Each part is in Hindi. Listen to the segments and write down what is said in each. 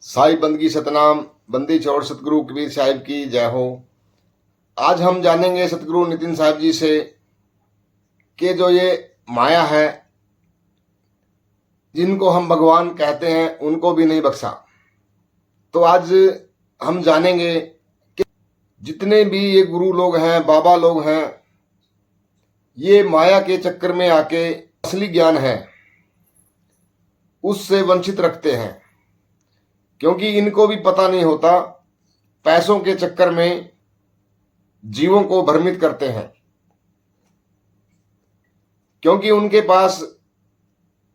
साई बंदगी सतनाम बंदी छोड़ सतगुरु कबीर साहिब की जय हो। आज हम जानेंगे सतगुरु नितिन साहिब जी से कि जो ये माया है, जिनको हम भगवान कहते हैं, उनको भी नहीं बख्शा। तो आज हम जानेंगे कि जितने भी ये गुरु लोग हैं, बाबा लोग हैं, ये माया के चक्कर में आके असली ज्ञान है उससे वंचित रखते हैं, क्योंकि इनको भी पता नहीं होता। पैसों के चक्कर में जीवों को भ्रमित करते हैं, क्योंकि उनके पास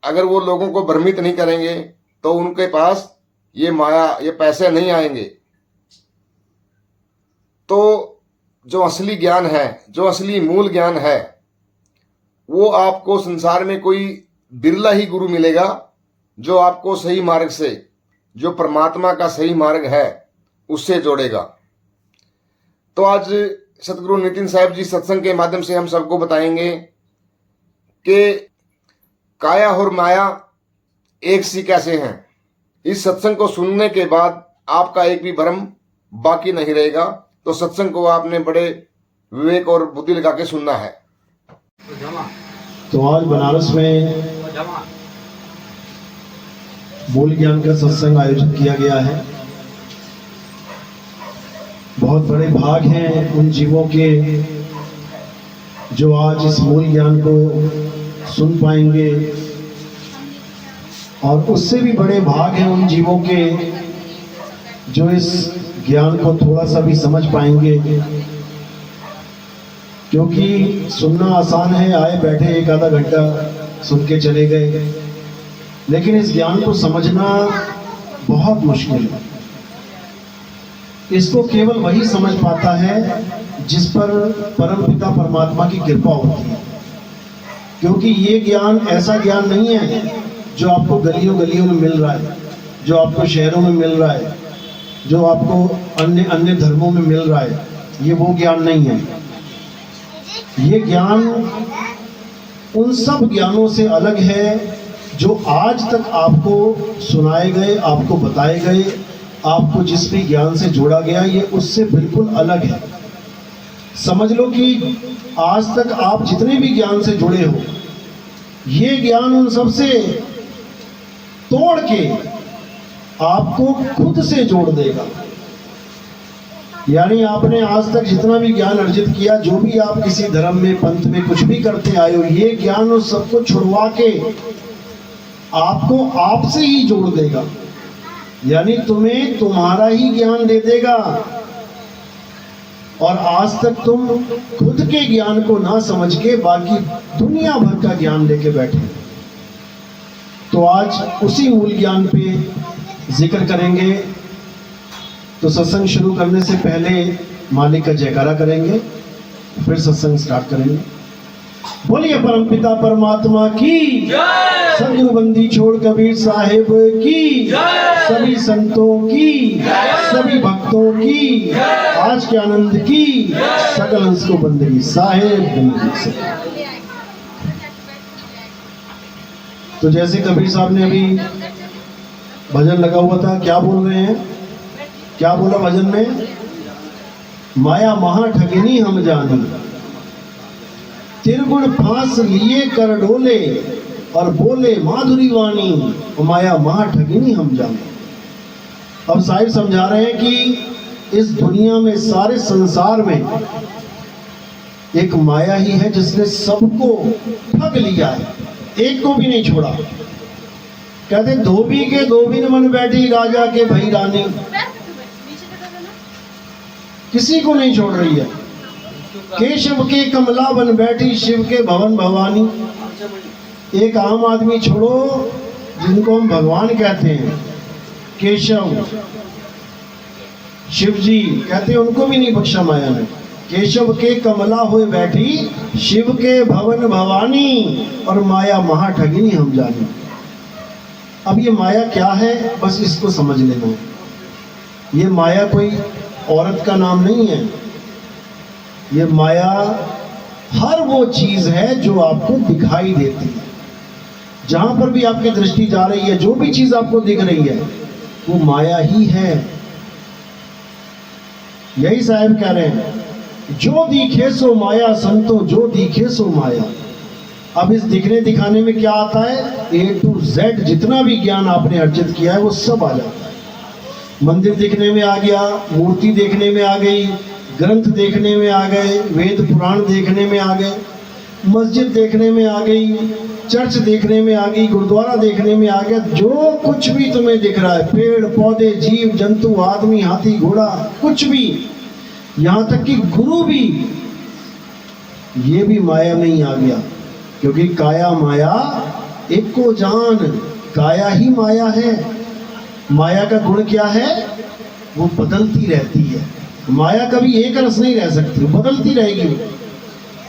अगर वो लोगों को भ्रमित नहीं करेंगे तो उनके पास ये माया, ये पैसे नहीं आएंगे। तो जो असली ज्ञान है, जो असली मूल ज्ञान है, वो आपको संसार में कोई बिरला ही गुरु मिलेगा जो आपको सही मार्ग से, जो परमात्मा का सही मार्ग है, उससे जोड़ेगा। तो आज सतगुरु नितिन साहिब जी सत्संग के माध्यम से हम सबको बताएंगे कि काया और माया एक सी कैसे हैं। इस सत्संग को सुनने के बाद आपका एक भी भ्रम बाकी नहीं रहेगा। तो सत्संग को आपने बड़े विवेक और बुद्धि लगा के सुनना है। तो आज बनारस में मूल ज्ञान का सत्संग आयोजित किया गया है। बहुत बड़े भाग हैं उन जीवों के जो आज इस मूल ज्ञान को सुन पाएंगे, और उससे भी बड़े भाग हैं उन जीवों के जो इस ज्ञान को थोड़ा सा भी समझ पाएंगे। क्योंकि सुनना आसान है, आए बैठे एक आधा घंटा सुन के चले गए, लेकिन इस ज्ञान को समझना बहुत मुश्किल है। इसको केवल वही समझ पाता है जिस पर परमपिता परमात्मा की कृपा होती है। क्योंकि ये ज्ञान ऐसा ज्ञान नहीं है जो आपको गलियों गलियों में मिल रहा है, जो आपको शहरों में मिल रहा है, जो आपको अन्य अन्य धर्मों में मिल रहा है। ये वो ज्ञान नहीं है। ये ज्ञान उन सब ज्ञानों से अलग है जो आज तक आपको सुनाए गए, आपको बताए गए, आपको जिस भी ज्ञान से जोड़ा गया, ये उससे बिल्कुल अलग है। समझ लो कि आज तक आप जितने भी ज्ञान से जुड़े हो, ये ज्ञान उन सब से तोड़ के आपको खुद से जोड़ देगा। यानी आपने आज तक जितना भी ज्ञान अर्जित किया, जो भी आप किसी धर्म में, पंथ में कुछ भी करते आए हो, ये ज्ञान उस सबको छुड़वा के आपको आपसे ही जोड़ देगा। यानी तुम्हें तुम्हारा ही ज्ञान दे देगा, और आज तक तुम खुद के ज्ञान को ना समझ के बाकी दुनिया भर का ज्ञान लेके बैठे। तो आज उसी मूल ज्ञान पे जिक्र करेंगे। तो सत्संग शुरू करने से पहले मालिक का जयकारा करेंगे, फिर सत्संग स्टार्ट करेंगे। बोलिए परमपिता परमात्मा की जय, सतगुरु बंदी छोड़ कबीर साहिब की जय, सभी संतों की जय, सभी भक्तों की जय, आज के आनंद की सकल अंश को बंदगी साहिब बंदी से। तो जैसे कबीर साहब ने अभी भजन लगा हुआ था, क्या बोल रहे हैं, क्या बोला भजन में? माया महा ठगिनी हम जानी, त्रिगुण फांस लिए कर डोले, और बोले माधुरी वाणी, माया महा ठगिनी हम जाने। अब साहिब समझा रहे हैं कि इस दुनिया में, सारे संसार में एक माया ही है जिसने सबको ठग लिया है, एक को भी नहीं छोड़ा। कहते धोबी के धोबिन मन बैठी, राजा के भई रानी, किसी को नहीं छोड़ रही है। केशव के कमला बन बैठी, शिव के भवन भवानी। एक आम आदमी छोड़ो जिनको हम भगवान कहते हैं, केशव, शिव जी कहते हैं, उनको भी नहीं बख्शा माया ने। केशव के कमला हुए बैठी, शिव के भवन भवानी, और माया महा ठगिनी हम जानी। अब ये माया क्या है, बस इसको समझ लेना। ये माया कोई औरत का नाम नहीं है। ये माया हर वो चीज है जो आपको दिखाई देती है। जहां पर भी आपकी दृष्टि जा रही है, जो भी चीज आपको दिख रही है, वो माया ही है। यही साहब कह रहे हैं, जो दिखे सो माया संतो, जो दिखे सो माया। अब इस दिखने दिखाने में क्या आता है? A to Z जितना भी ज्ञान आपने अर्जित किया है वो सब आ जाता है। मंदिर देखने में आ गया, मूर्ति देखने में आ गई, ग्रंथ देखने में आ गए, वेद पुराण देखने में आ गए, मस्जिद देखने में आ गई, चर्च देखने में आ गई, गुरुद्वारा देखने में आ गया। जो कुछ भी तुम्हें दिख रहा है, पेड़ पौधे, जीव जंतु, आदमी, हाथी, घोड़ा, कुछ भी, यहाँ तक कि गुरु भी, ये भी माया में ही आ गया। क्योंकि काया माया एक को जान, काया ही माया है। माया का गुण क्या है? वो बदलती रहती है। माया कभी एक रस नहीं रह सकती, बदलती रहेगी।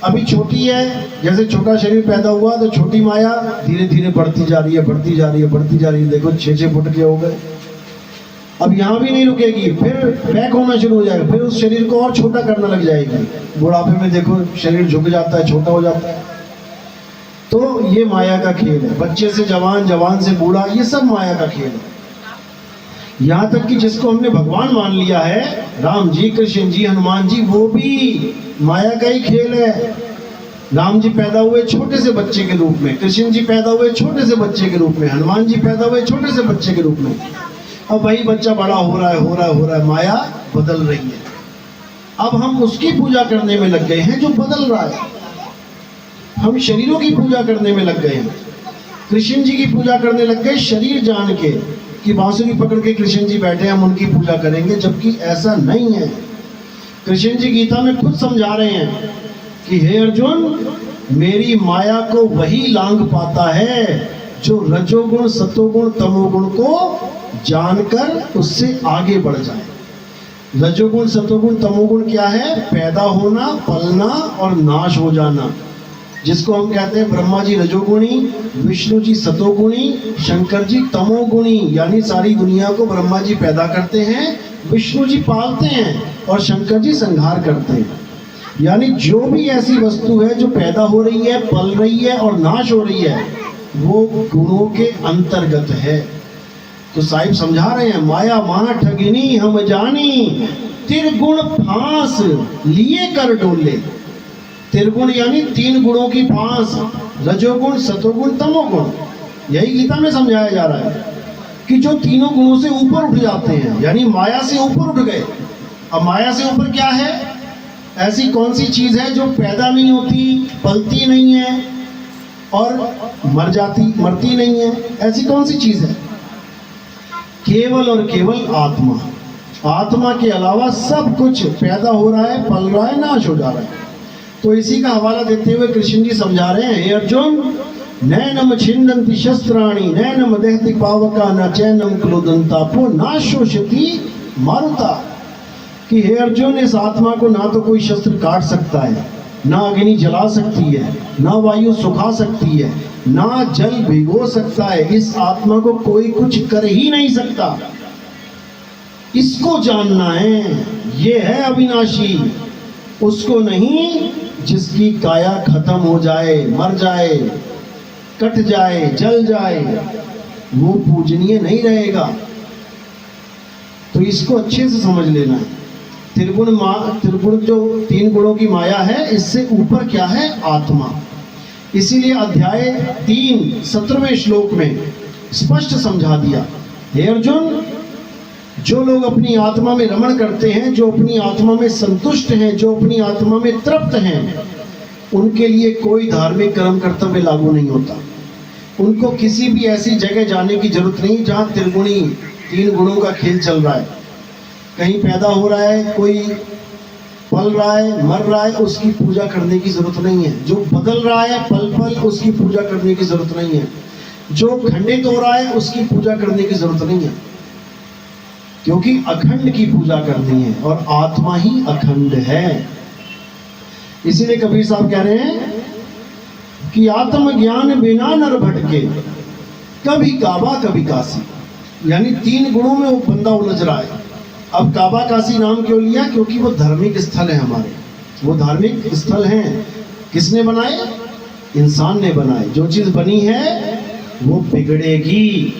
अभी छोटी है, जैसे छोटा शरीर पैदा हुआ तो छोटी माया धीरे धीरे बढ़ती जा रही है, बढ़ती जा रही है, बढ़ती जा रही है। देखो 6-6 फुट के हो गए। अब यहाँ भी नहीं रुकेगी, फिर पैक होना शुरू हो जाएगा, फिर उस शरीर को और छोटा करना लग जाएगी। बुढ़ापे में देखो शरीर झुक जाता है, छोटा हो जाता है। तो ये माया का खेल है। बच्चे से जवान, जवान से बूढ़ा, ये सब माया का खेल है। यहाँ तक कि जिसको हमने भगवान मान लिया है, राम जी, कृष्ण जी, हनुमान जी, वो भी माया का ही खेल है। राम जी पैदा हुए छोटे से बच्चे के रूप में, कृष्ण जी पैदा हुए छोटे से बच्चे के रूप में, हनुमान जी पैदा हुए छोटे से बच्चे के रूप में। अब वही बच्चा बड़ा हो रहा है, हो रहा है, हो रहा है, माया बदल रही है। अब हम उसकी पूजा करने में लग गए हैं जो बदल रहा है। हम शरीरों की पूजा करने में लग गए हैं। कृष्ण जी की पूजा करने लग गए शरीर जान के कि बांसुरी पकड़ के कृष्ण जी बैठे, हम उनकी पूजा करेंगे, जबकि ऐसा नहीं है। कृष्ण जी गीता में खुद समझा रहे हैं कि हे अर्जुन, मेरी माया को वही लांग पाता है जो रजोगुण, सतोगुण, तमोगुण को जानकर उससे आगे बढ़ जाए। रजोगुण, सतोगुण, तमोगुण क्या है? पैदा होना, पलना और नाश हो जाना। जिसको हम कहते हैं ब्रह्मा जी रजोगुणी, विष्णु जी सतोगुणी, शंकर जी तमोगुणी। यानी सारी दुनिया को ब्रह्मा जी पैदा करते हैं, विष्णु जी पालते हैं और शंकर जी संहार करते हैं। यानी जो भी ऐसी वस्तु है जो पैदा हो रही है, पल रही है और नाश हो रही है, वो गुणों के अंतर्गत है। तो साहिब समझा रहे हैं, माया मां ठगिनी हम जानी, त्रिगुण फांस लिए कर डोले। त्रिगुण यानी 3 गुणों की फांस, रजोगुण, सतोगुण, तमोगुण। यही गीता में समझाया जा रहा है कि जो तीनों गुणों से ऊपर उठ जाते हैं, यानी माया से ऊपर उठ गए। अब माया से ऊपर क्या है? ऐसी कौन सी चीज है जो पैदा नहीं होती, पलती नहीं है और मरती नहीं है? ऐसी कौन सी चीज है? केवल और केवल आत्मा। आत्मा के अलावा सब कुछ पैदा हो रहा है, पल रहा है, नाश हो जा रहा है। तो इसी का हवाला देते हुए कृष्ण जी समझा रहे हैं, हे अर्जुन, नैनम छिन्नन्ति शस्त्राणि, नैनम दहति पावका, न चैनम क्लोदन्तापो, न शोषति मारुता। कि हे अर्जुन, इस आत्मा को ना तो कोई शस्त्र काट सकता है, ना अग्नि जला सकती है, ना वायु सुखा सकती है, ना जल भिगो सकता है। इस आत्मा को कोई कुछ कर ही नहीं सकता। इसको जानना है, ये है अविनाशी। उसको नहीं जिसकी काया खत्म हो जाए, मर जाए, कट जाए, जल जाए, वो पूजनीय नहीं रहेगा। तो इसको अच्छे से समझ लेना है। त्रिगुण जो 3 गुणों की माया है, इससे ऊपर क्या है? आत्मा। इसीलिए अध्याय 3 17वें श्लोक में स्पष्ट समझा दिया, हे अर्जुन, जो लोग अपनी आत्मा में रमण करते हैं, जो अपनी आत्मा में संतुष्ट हैं, जो अपनी आत्मा में तृप्त हैं, उनके लिए कोई धार्मिक कर्म कर्तव्य लागू नहीं होता। उनको किसी भी ऐसी जगह जाने की जरूरत नहीं जहाँ त्रिगुणी 3 गुणों का खेल चल रहा है। कहीं पैदा हो रहा है, कोई पल रहा है, मर रहा है, उसकी पूजा करने की जरूरत नहीं है। जो बदल रहा है पल पल, उसकी पूजा करने की जरूरत नहीं है। जो खंडित हो रहा है, उसकी पूजा करने की जरूरत नहीं है, क्योंकि अखंड की पूजा करनी है और आत्मा ही अखंड है। इसीलिए कबीर साहब कह रहे हैं कि आत्मज्ञान बिना नर भटके, कभी काबा कभी काशी। यानी 3 गुणों में वो बंदा उलझ रहा है। अब काबा काशी नाम क्यों लिया? क्योंकि वो धार्मिक स्थल है हमारे। वो धार्मिक स्थल हैं। किसने बनाए? इंसान ने बनाए। जो चीज बनी है वो बिगड़ेगी।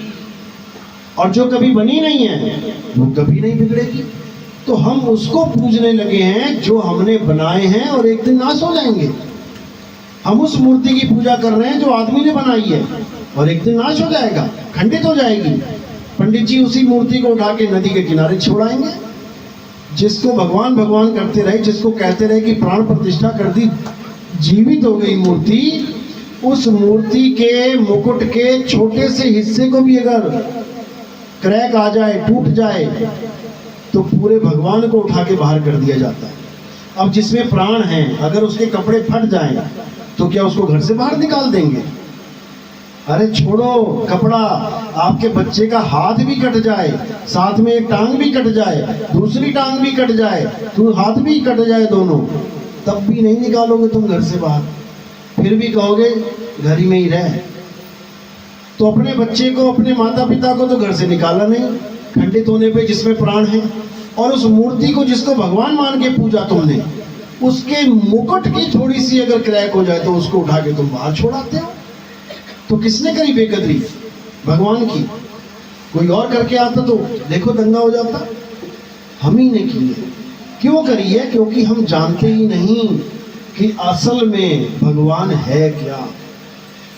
और जो कभी बनी नहीं है वो कभी नहीं बिगड़ेगी। तो हम उसको पूजने लगे हैं जो हमने बनाए हैं और एक दिन नाश हो जाएंगे। हम उस मूर्ति की पूजा कर रहे हैं जो आदमी ने बनाई है और एक दिन नाश हो जाएगा, खंडित हो जाएगी। पंडित जी उसी मूर्ति को उठा के नदी के किनारे छोड़ाएंगे। जिसको भगवान भगवान करते रहे, जिसको कहते रहे कि प्राण प्रतिष्ठा कर दी, जीवित हो गई मूर्ति, उस मूर्ति के मुकुट के छोटे से हिस्से को भी अगर क्रैक आ जाए, टूट जाए, तो पूरे भगवान को उठा के बाहर कर दिया जाता है। अब जिसमें प्राण है, अगर उसके कपड़े फट जाएं तो क्या उसको घर से बाहर निकाल देंगे? अरे छोड़ो कपड़ा, आपके बच्चे का हाथ भी कट जाए, साथ में एक टांग भी कट जाए, दूसरी टांग भी कट जाए, तो हाथ भी कट जाए दोनों, तब भी नहीं निकालोगे तुम घर से बाहर, फिर भी कहोगे घर ही में ही रह। तो अपने बच्चे को, अपने माता पिता को तो घर से निकाला नहीं, खंडित होने पे जिसमें प्राण है, और उस मूर्ति को जिसको भगवान मान के पूजा तुमने, उसके मुकुट की थोड़ी सी अगर क्रैक हो जाए तो उसको उठा के तुम बाहर छोड़ाते हो। तो किसने करी बेकदरी? भगवान की। कोई और करके आता तो देखो दंगा हो जाता। हम ही ने की है। क्यों करी है? क्योंकि हम जानते ही नहीं कि असल में भगवान है क्या,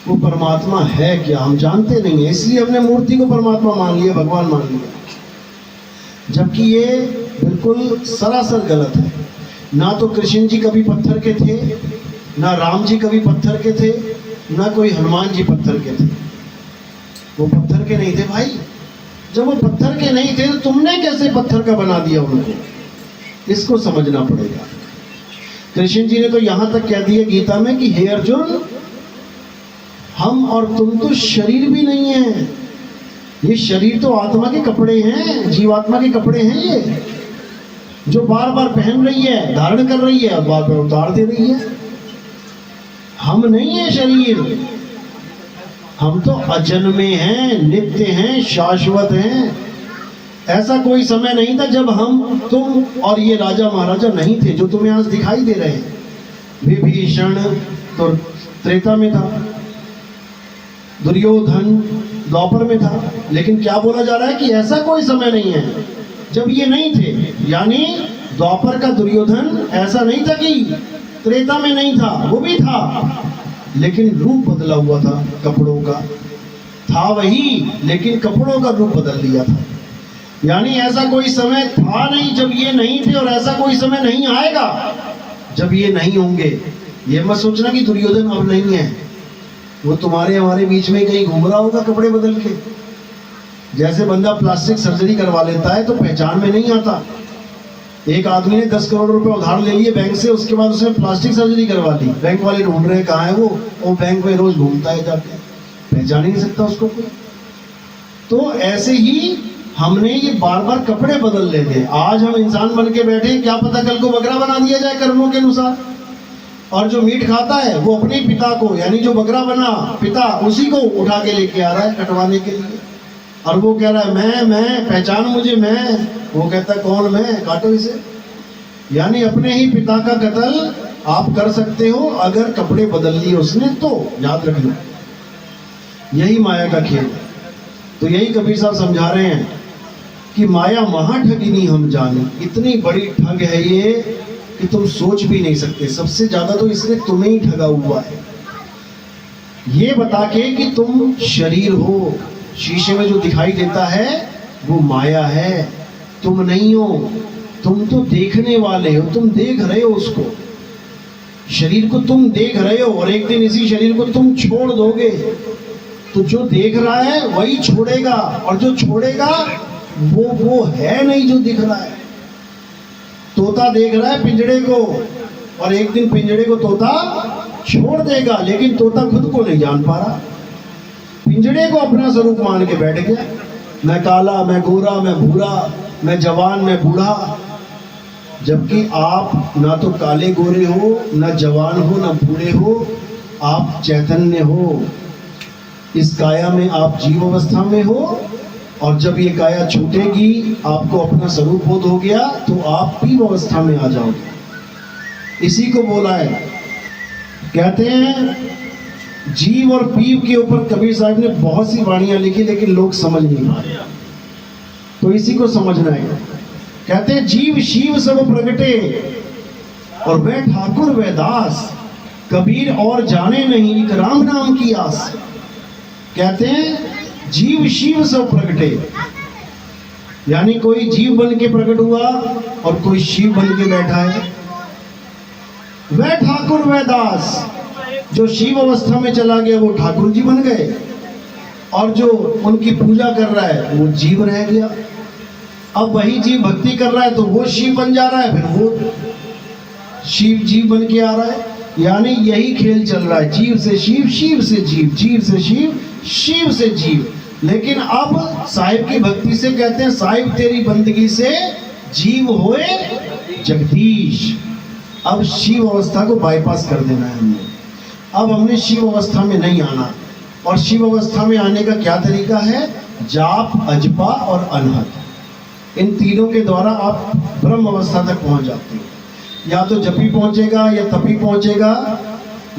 वो परमात्मा है क्या, हम जानते नहीं है। इसलिए हमने मूर्ति को परमात्मा मान लिया, भगवान मान लिया, जबकि ये बिल्कुल सरासर गलत है। ना तो कृष्ण जी कभी पत्थर के थे, ना राम जी कभी पत्थर के थे, ना कोई हनुमान जी पत्थर के थे। वो पत्थर के नहीं थे भाई। जब वो पत्थर के नहीं थे तो तुमने कैसे पत्थर का बना दिया उनको? इसको समझना पड़ेगा। कृष्ण जी ने तो यहां तक कह दिया गीता में कि हे अर्जुन, हम और तुम तो शरीर भी नहीं है। ये शरीर तो आत्मा के कपड़े हैं, जीवात्मा के कपड़े हैं ये, जो बार बार पहन रही है, धारण कर रही है और बार बार उतार दे रही है। हम नहीं है शरीर, हम तो अजन्मे हैं, नित्य हैं, शाश्वत हैं। ऐसा कोई समय नहीं था जब हम, तुम और ये राजा महाराजा नहीं थे जो तुम्हें आज दिखाई दे रहे हैं। विभीषण तो त्रेता में था, दुर्योधन द्वापर में था, लेकिन क्या बोला जा रहा है कि ऐसा कोई समय नहीं है जब ये नहीं थे। यानी द्वापर का दुर्योधन ऐसा नहीं था कि त्रेता में नहीं था, वो भी था, लेकिन रूप बदला हुआ था कपड़ों का। था वही, लेकिन कपड़ों का रूप बदल लिया था। यानी ऐसा कोई समय था नहीं जब ये नहीं थे, और ऐसा कोई समय नहीं आएगा जब ये नहीं होंगे। ये मत सोचना कि दुर्योधन अब नहीं है, वो तुम्हारे हमारे बीच में कहीं घूम रहा होगा कपड़े बदल के। जैसे बंदा प्लास्टिक सर्जरी करवा लेता है तो पहचान में नहीं आता। एक आदमी ने 10 करोड़ रुपए उधार ले लिए बैंक से, उसके बाद उसने प्लास्टिक सर्जरी करवा ली। बैंक वाले ढूंढ रहे हैं कहाँ है वो बैंक में रोज घूमता है जाके, पहचान ही नहीं सकता उसको कोई। तो ऐसे ही हमने ये बार बार कपड़े बदल लेते। आज हम इंसान बन के बैठे, क्या पता कल को बकरा बना दिया जाए कर्मों के अनुसार। और जो मीट खाता है वो अपने पिता को, यानी जो बकरा बना पिता, उसी को उठा के लेके आ रहा है कटवाने के लिए। और वो कह रहा है मैं पहचान मुझे, मैं। वो कहता है कौन मैं, काटो इसे। यानी अपने ही पिता का कत्ल आप कर सकते हो अगर कपड़े बदल लिए उसने, तो याद रखना यही माया का खेल है। तो यही कबीर साहब समझा रहे हैं कि माया महाठगिनी हम जाने। इतनी बड़ी ठग है ये कि तुम सोच भी नहीं सकते। सबसे ज्यादा तो इसने तुम्हें ही ठगा हुआ है, ये बता के कि तुम शरीर हो, शीशे में जो दिखाई देता है वो माया है, तुम नहीं हो। तुम तो देखने वाले हो, तुम देख रहे हो उसको, शरीर को तुम देख रहे हो, और एक दिन इसी शरीर को तुम छोड़ दोगे। तो जो देख रहा है वही छोड़ेगा, और जो छोड़ेगा वो है नहीं जो दिख रहा है। तोता देख रहा है पिंजड़े को, और एक दिन पिंजड़े को तोता छोड़ देगा, लेकिन तोता खुद को नहीं जान पा रहा, पिंजड़े को अपना स्वरूप मान के बैठ गया। मैं काला, मैं गोरा, मैं भूरा, मैं जवान, मैं बूढ़ा। जबकि आप ना तो काले गोरे हो, ना जवान हो, ना बूढ़े हो, आप चैतन्य हो। इस काया में आप जीव अवस्था में हो, और जब ये काया छूटेगी, आपको अपना स्वरूप बोध हो गया, तो आप पीव अवस्था में आ जाओगे। इसी को बोला है। कहते हैं जीव और पीव के ऊपर कबीर साहब ने बहुत सी वाणियां लिखी, लेकिन लोग समझ नहीं पाए। इसी को समझना है। कहते हैं जीव शिव सब प्रगटे और वह ठाकुर वह दास, कबीर और जाने नहीं एक राम नाम की आस। कहते हैं जीव शिव सब प्रगटे, यानी कोई जीव बन के प्रकट हुआ और कोई शिव बन के बैठा है। वह ठाकुर वह दास, जो शिव अवस्था में चला गया वो ठाकुर जी बन गए, और जो उनकी पूजा कर रहा है वो जीव रह गया। अब वही जीव भक्ति कर रहा है तो वो शिव बन जा रहा है, फिर वो शिव जीव बन के आ रहा है। यानी यही खेल चल रहा है, जीव से शिव, शिव से जीव, जीव से शिव, शिव से जीव। लेकिन अब साहिब की भक्ति से कहते हैं साहिब तेरी बंदगी से जीव होए जगदीश। अब शिव अवस्था को बाईपास कर देना है हमने। अब हमने शिव अवस्था में नहीं आना, और शिव अवस्था में आने का क्या तरीका है? जाप, अजपा और अनहद, इन तीनों के द्वारा आप ब्रह्म अवस्था तक पहुंच जाते हैं। या तो जपी पहुंचेगा, या तपी पहुंचेगा,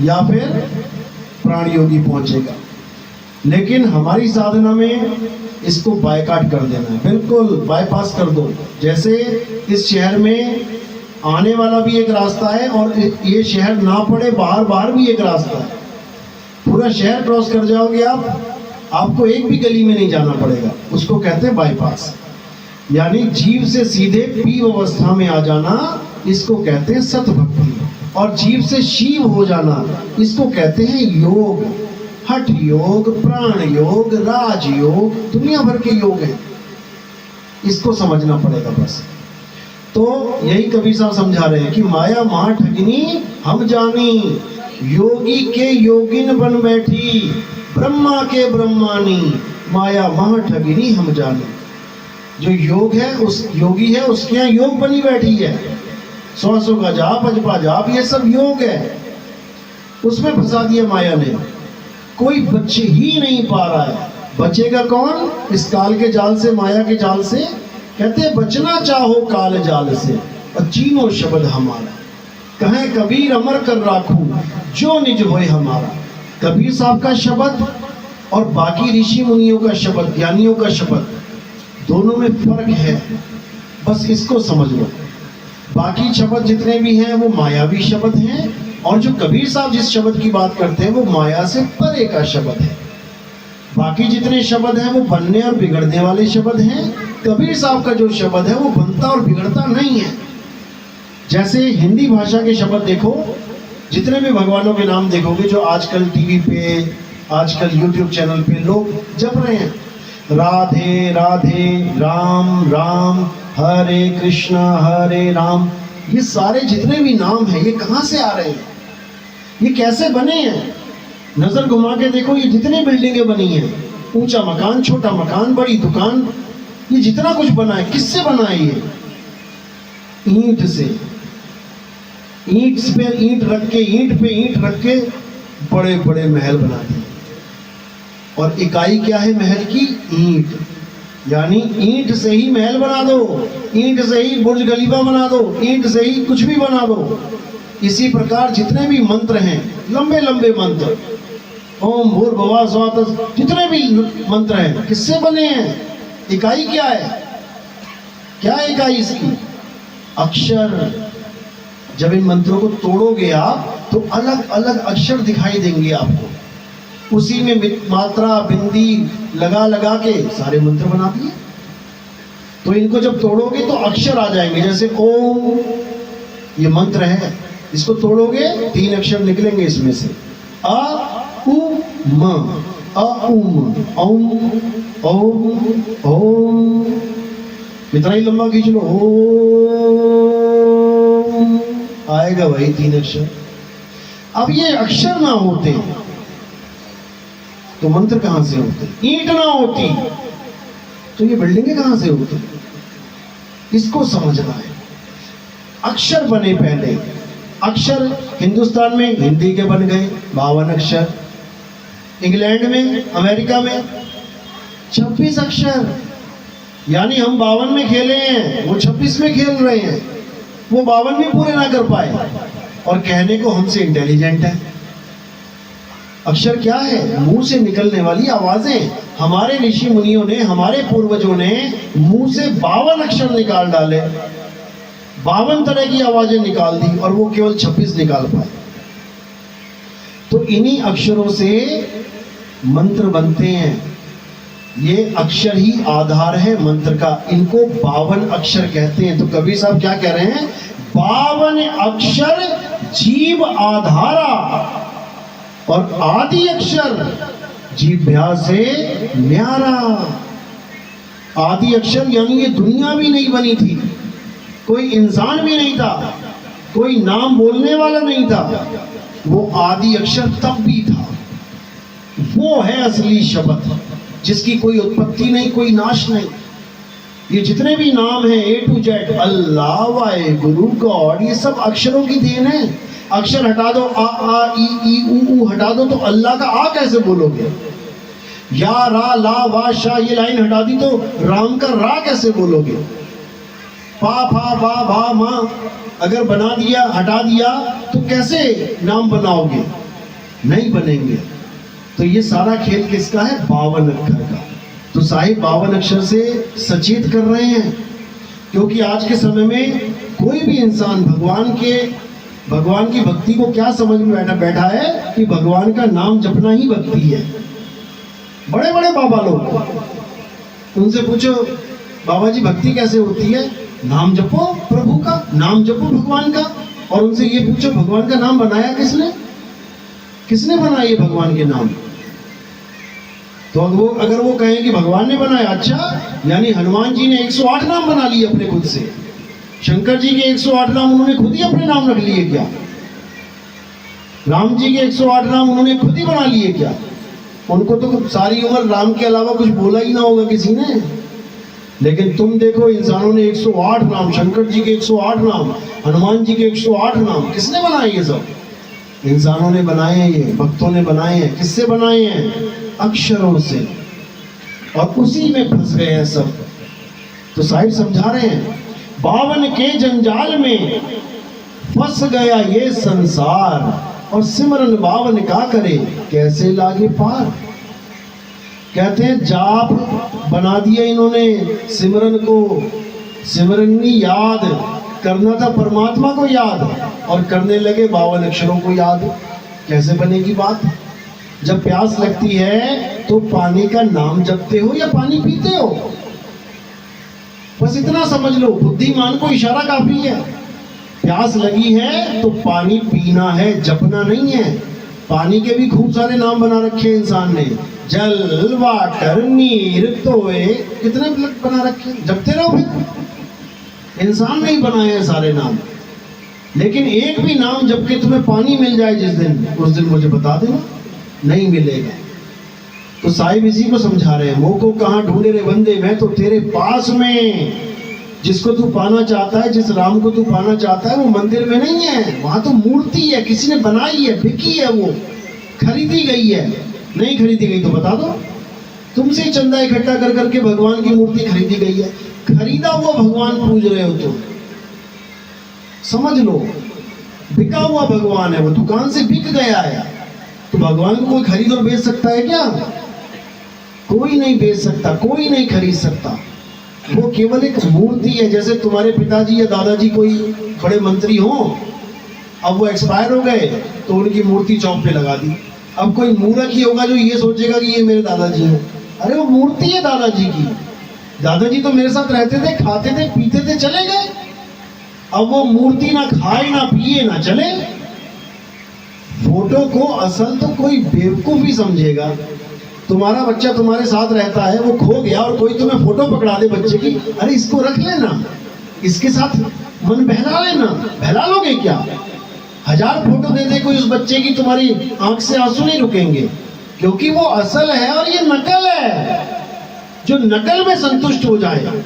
या फिर प्राण योगी पहुंचेगा। लेकिन हमारी साधना में इसको बायकाट कर देना है, बिल्कुल बाईपास कर दो। जैसे इस शहर में आने वाला भी एक रास्ता है, और ये शहर ना पड़े बाहर भी एक रास्ता है। पूरा शहर क्रॉस कर जाओगे आप, आपको एक भी गली में नहीं जाना पड़ेगा। उसको कहते हैं बाईपास। यानी जीव से सीधे पीव अवस्था में आ जाना, इसको कहते हैं सतभक्ति। और जीव से शिव हो जाना, इसको कहते हैं योग। हठ योग, प्राण योग, राज योग, दुनिया भर के योग हैं। इसको समझना पड़ेगा बस। तो यही कबीर साहब समझा रहे हैं कि माया मां ठगिनी हम जानी, योगी के योगिन बन बैठी, ब्रह्मा के ब्रह्मानी, माया मां ठगिनी हम जानी। जो योग है, उस योगी है, उसके यहाँ योग बनी बैठी है। 100 का जाप, अजपा जाप, ये सब योग है। उसमें फंसा दिया माया ने। कोई बच ही नहीं पा रहा है। बचेगा कौन? इस काल के जाल से, माया के जाल से। कहते हैं बचना चाहो काल जाल से, और चीनो शब्द हमारा, कहें कबीर अमर कर राखू, जो निज होए हमारा। कबीर साहब का शब्द और बाकी ऋषि मुनियों का शब्द, ज्ञानियों का शब्द, दोनों में फर्क है। बस इसको समझ लो। बाकी शब्द जितने भी हैं वो मायावी शब्द हैं, और जो कबीर साहब जिस शब्द की बात करते हैं वो माया से परे का शब्द है। बाकी जितने शब्द हैं वो बनने और बिगड़ने वाले शब्द हैं। कबीर साहब का जो शब्द है वो बनता और बिगड़ता नहीं है। जैसे हिंदी भाषा के शब्द देखो, जितने भी भगवानों के नाम देखोगे जो आजकल टीवी पे, आजकल यूट्यूब चैनल पे लोग जप रहे हैं, राधे राधे, राम राम, हरे राम, ये सारे जितने भी नाम हैं ये कहाँ से आ रहे हैं? ये कैसे बने हैं? नजर घुमा के देखो, ये जितनी बिल्डिंगें बनी हैं, ऊंचा मकान, छोटा मकान, बड़ी दुकान, ये जितना कुछ बना है, किससे बना है? ये ईंट से। ईंट पे ईंट रख के, ईंट पे ईंट रख के बड़े बड़े महल बना दिए। और इकाई क्या है महल की? ईंट। यानी ईंट से ही महल बना दो, ईंट से ही बुर्ज खलीफा बना दो, ईंट से ही कुछ भी बना दो। इसी प्रकार जितने भी मंत्र हैं, लंबे लंबे मंत्र, ओम भूर्भुवः स्वः, जितने भी मंत्र हैं, किससे बने हैं? इकाई क्या है? क्या इकाई इसकी? अक्षर। जब इन मंत्रों को तोड़ोगे आप तो अलग अलग अक्षर दिखाई देंगे आपको। उसी में मात्रा बिंदी लगा लगा के सारे मंत्र बना दिए। तो इनको जब तोड़ोगे तो अक्षर आ जाएंगे। जैसे ओम, ये मंत्र है, इसको तोड़ोगे 3 अक्षर निकलेंगे इसमें से, अ उ म, अ उम, ओम ओम ओम। इतना ही लंबा खींच लो, ओम, आएगा वही 3 अक्षर। अब ये अक्षर ना होते तो मंत्र कहां से होते? ईंट ना होती तो ये बिल्डिंगें कहां से होती? इसको समझना है। अक्षर बने पहले। अक्षर हिंदुस्तान में हिंदी के बन गए 52 अक्षर, इंग्लैंड में, अमेरिका में 26 अक्षर। यानी हम 52 में खेले हैं, वो 26 में खेल रहे हैं। वो 52 भी पूरे ना कर पाए और कहने को हमसे इंटेलिजेंट है। अक्षर क्या है? मुंह से निकलने वाली आवाजें। हमारे ऋषि मुनियों ने, हमारे पूर्वजों ने मुंह से 52 अक्षर निकाल डाले, 52 तरह की आवाजें निकाल दी और वो केवल 26 निकाल पाए। तो इन्हीं अक्षरों से मंत्र बनते हैं। ये अक्षर ही आधार है मंत्र का। इनको 52 अक्षर कहते हैं। तो कबीर साहब क्या कह रहे हैं? 52 अक्षर जीव आधारा और आदि अक्षर जीभ्या से न्यारा। आदि अक्षर यानी ये दुनिया भी नहीं बनी थी, कोई इंसान भी नहीं था, कोई नाम बोलने वाला नहीं था, वो आदि अक्षर तब भी था। वो है असली शब्द जिसकी कोई उत्पत्ति नहीं, कोई नाश नहीं। ये जितने भी नाम हैं A to Z, Allah, Waheguru, God, ये सब अक्षरों की देन है। अक्षर हटा दो, आ ई ऊ हटा दो तो अल्लाह का आ कैसे बोलोगे? या रा ला वा शा ये लाइन हटा दी तो राम का रा कैसे बोलोगे? पा फा बा भा मा अगर बना दिया, हटा दिया तो कैसे नाम बनाओगे? नहीं बनेंगे। तो ये सारा खेल किसका है? 52 अक्षर का। तो साहिब 52 अक्षर से सचेत कर रहे हैं, क्योंकि आज के समय में कोई भी इंसान भगवान की भक्ति को क्या समझ में बैठा है कि भगवान का नाम जपना ही भक्ति है। बड़े बड़े बाबा लोग, उनसे पूछो बाबा जी भक्ति कैसे होती है? नाम जपो प्रभु का, नाम जपो भगवान का। और उनसे ये पूछो भगवान का नाम बनाया किसने? किसने बनाया ये भगवान के नाम? तो अगर वो कहें कि भगवान ने बनाया, अच्छा यानी हनुमान जी ने 108 नाम बना लिए अपने खुद से, शंकर जी के 108 नाम उन्होंने खुद ही अपने नाम रख लिए क्या? राम जी के 108 नाम उन्होंने खुद ही बना लिए क्या? उनको तो सारी उम्र राम के अलावा कुछ बोला ही ना होगा किसी ने। लेकिन तुम देखो, इंसानों ने 108 नाम, शंकर जी के 108 नाम, हनुमान जी के 108 नाम, किसने बनाए ये सब? इंसानों ने बनाए हैं, ये भक्तों ने बनाए हैं। किससे बनाए हैं? अक्षरों से। और उसी में फंस गए हैं सब। तो साहिब समझा रहे हैं, 52 के जंजाल में फंस गया ये संसार, और सिमरन 52 का करे कैसे लागे पार। कहते हैं जाप बना दिया इन्होंने सिमरन को। सिमरनी याद करना था, परमात्मा को याद, और करने लगे 52 अक्षरों को याद। कैसे बनेगी बात? जब प्यास लगती है तो पानी का नाम जपते हो या पानी पीते हो? बस इतना समझ लो, बुद्धिमान को इशारा काफी है। प्यास लगी है तो पानी पीना है, जपना नहीं है। पानी के भी खूब सारे नाम बना रखे हैं इंसान ने, जल, वाटर, नीर, तोए, कितने बना रखे हैं, जपते रहो फिर। इंसान नहीं बनाए हैं सारे नाम। लेकिन एक भी नाम जब के तुम्हें पानी मिल जाए जिस दिन, उस दिन मुझे बता देना, नहीं मिलेगा। तो साहिब इसी को समझा रहे हैं, मोह को कहाँ ढूंढे रे बंदे, मैं तो तेरे पास में। जिसको तू पाना चाहता है, जिस राम को तू पाना चाहता है, वो मंदिर में नहीं है, वहां तो मूर्ति है, किसी ने बनाई है, बिकी है, वो खरीदी गई है। नहीं खरीदी गई तो बता दो, तुमसे ही चंदा इकट्ठा कर करके भगवान की मूर्ति खरीदी गई है। खरीदा हुआ भगवान पूज रहे हो तुम, समझ लो। बिका हुआ भगवान है, वो दुकान से बिक गया है। तो भगवान को कोई खरीद और बेच सकता है क्या? कोई नहीं बेच सकता, कोई नहीं खरीद सकता। वो केवल एक मूर्ति है। जैसे तुम्हारे पिताजी या दादाजी कोई बड़े मंत्री हो, अब वो एक्सपायर हो गए तो उनकी मूर्ति चौक पे लगा दी। अब कोई मूर्ख ही होगा जो ये सोचेगा कि ये मेरे दादाजी हैं। अरे वो मूर्ति है दादाजी की। दादाजी तो मेरे साथ रहते थे, खाते थे, पीते थे, चले गए। अब वो मूर्ति ना खाए, ना पिए, ना चले। फोटो को असल तो कोई बेवकूफ ही समझेगा। तुम्हारा बच्चा तुम्हारे साथ रहता है, वो खो गया और कोई तुम्हें फोटो पकड़ा दे बच्चे की, अरे इसको रख लेना, इसके साथ मन बहला लेना। बहला लोगे क्या? 1000 फोटो दे दे कोई उस बच्चे की, तुम्हारी आंख से आंसू नहीं रुकेंगे, क्योंकि वो असल है और ये नकल है। जो नकल में संतुष्ट हो जाए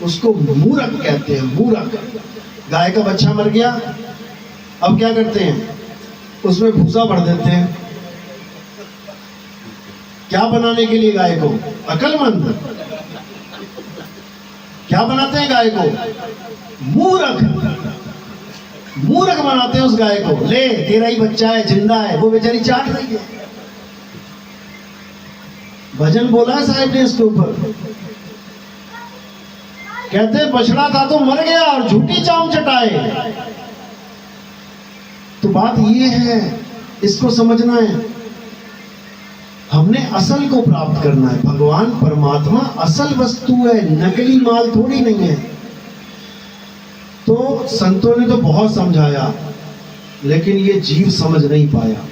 उसको मूर्ख कहते हैं, मूर्ख। गाय का बच्चा मर गया, अब क्या करते हैं? उसमें भूसा भर देते हैं। क्या बनाने के लिए गाय को? अकलमंद। क्या बनाते हैं गाय को? मूर्ख। मूर्ख बनाते हैं उस गाय को। ले तेरा ही बच्चा है, जिंदा है, वो बेचारी चाट रही है। भजन बोला है साहिब ने इसके ऊपर। कहते बछड़ा था तो मर गया और झूठी चाम चटाए। तो बात ये है, इसको समझना है। हमने असल को प्राप्त करना है। भगवान परमात्मा असल वस्तु है, नकली माल थोड़ी नहीं है। तो संतों ने तो बहुत समझाया, लेकिन ये जीव समझ नहीं पाया।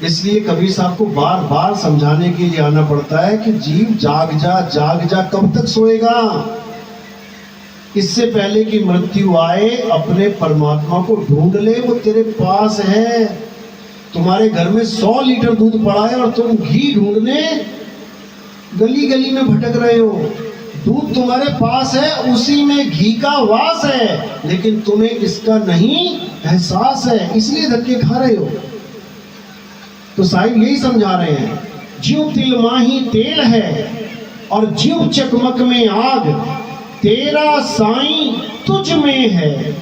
इसलिए कबीर साहब को बार बार समझाने के लिए आना पड़ता है कि जीव जाग जा, कब तक सोएगा। इससे पहले कि मृत्यु आए अपने परमात्मा को ढूंढ ले, वो तेरे पास है। तुम्हारे घर में 100 लीटर दूध पड़ा है और तुम घी ढूंढने गली गली में भटक रहे हो। दूध तुम्हारे पास है, उसी में घी का वास है, लेकिन तुम्हें इसका नहीं एहसास है, इसलिए धक्के खा रहे हो। तो साहिब यही समझा रहे हैं, ज्यों तिल माही तेल है और ज्यों चकमक में आग, तेरा साईं तुझ में है,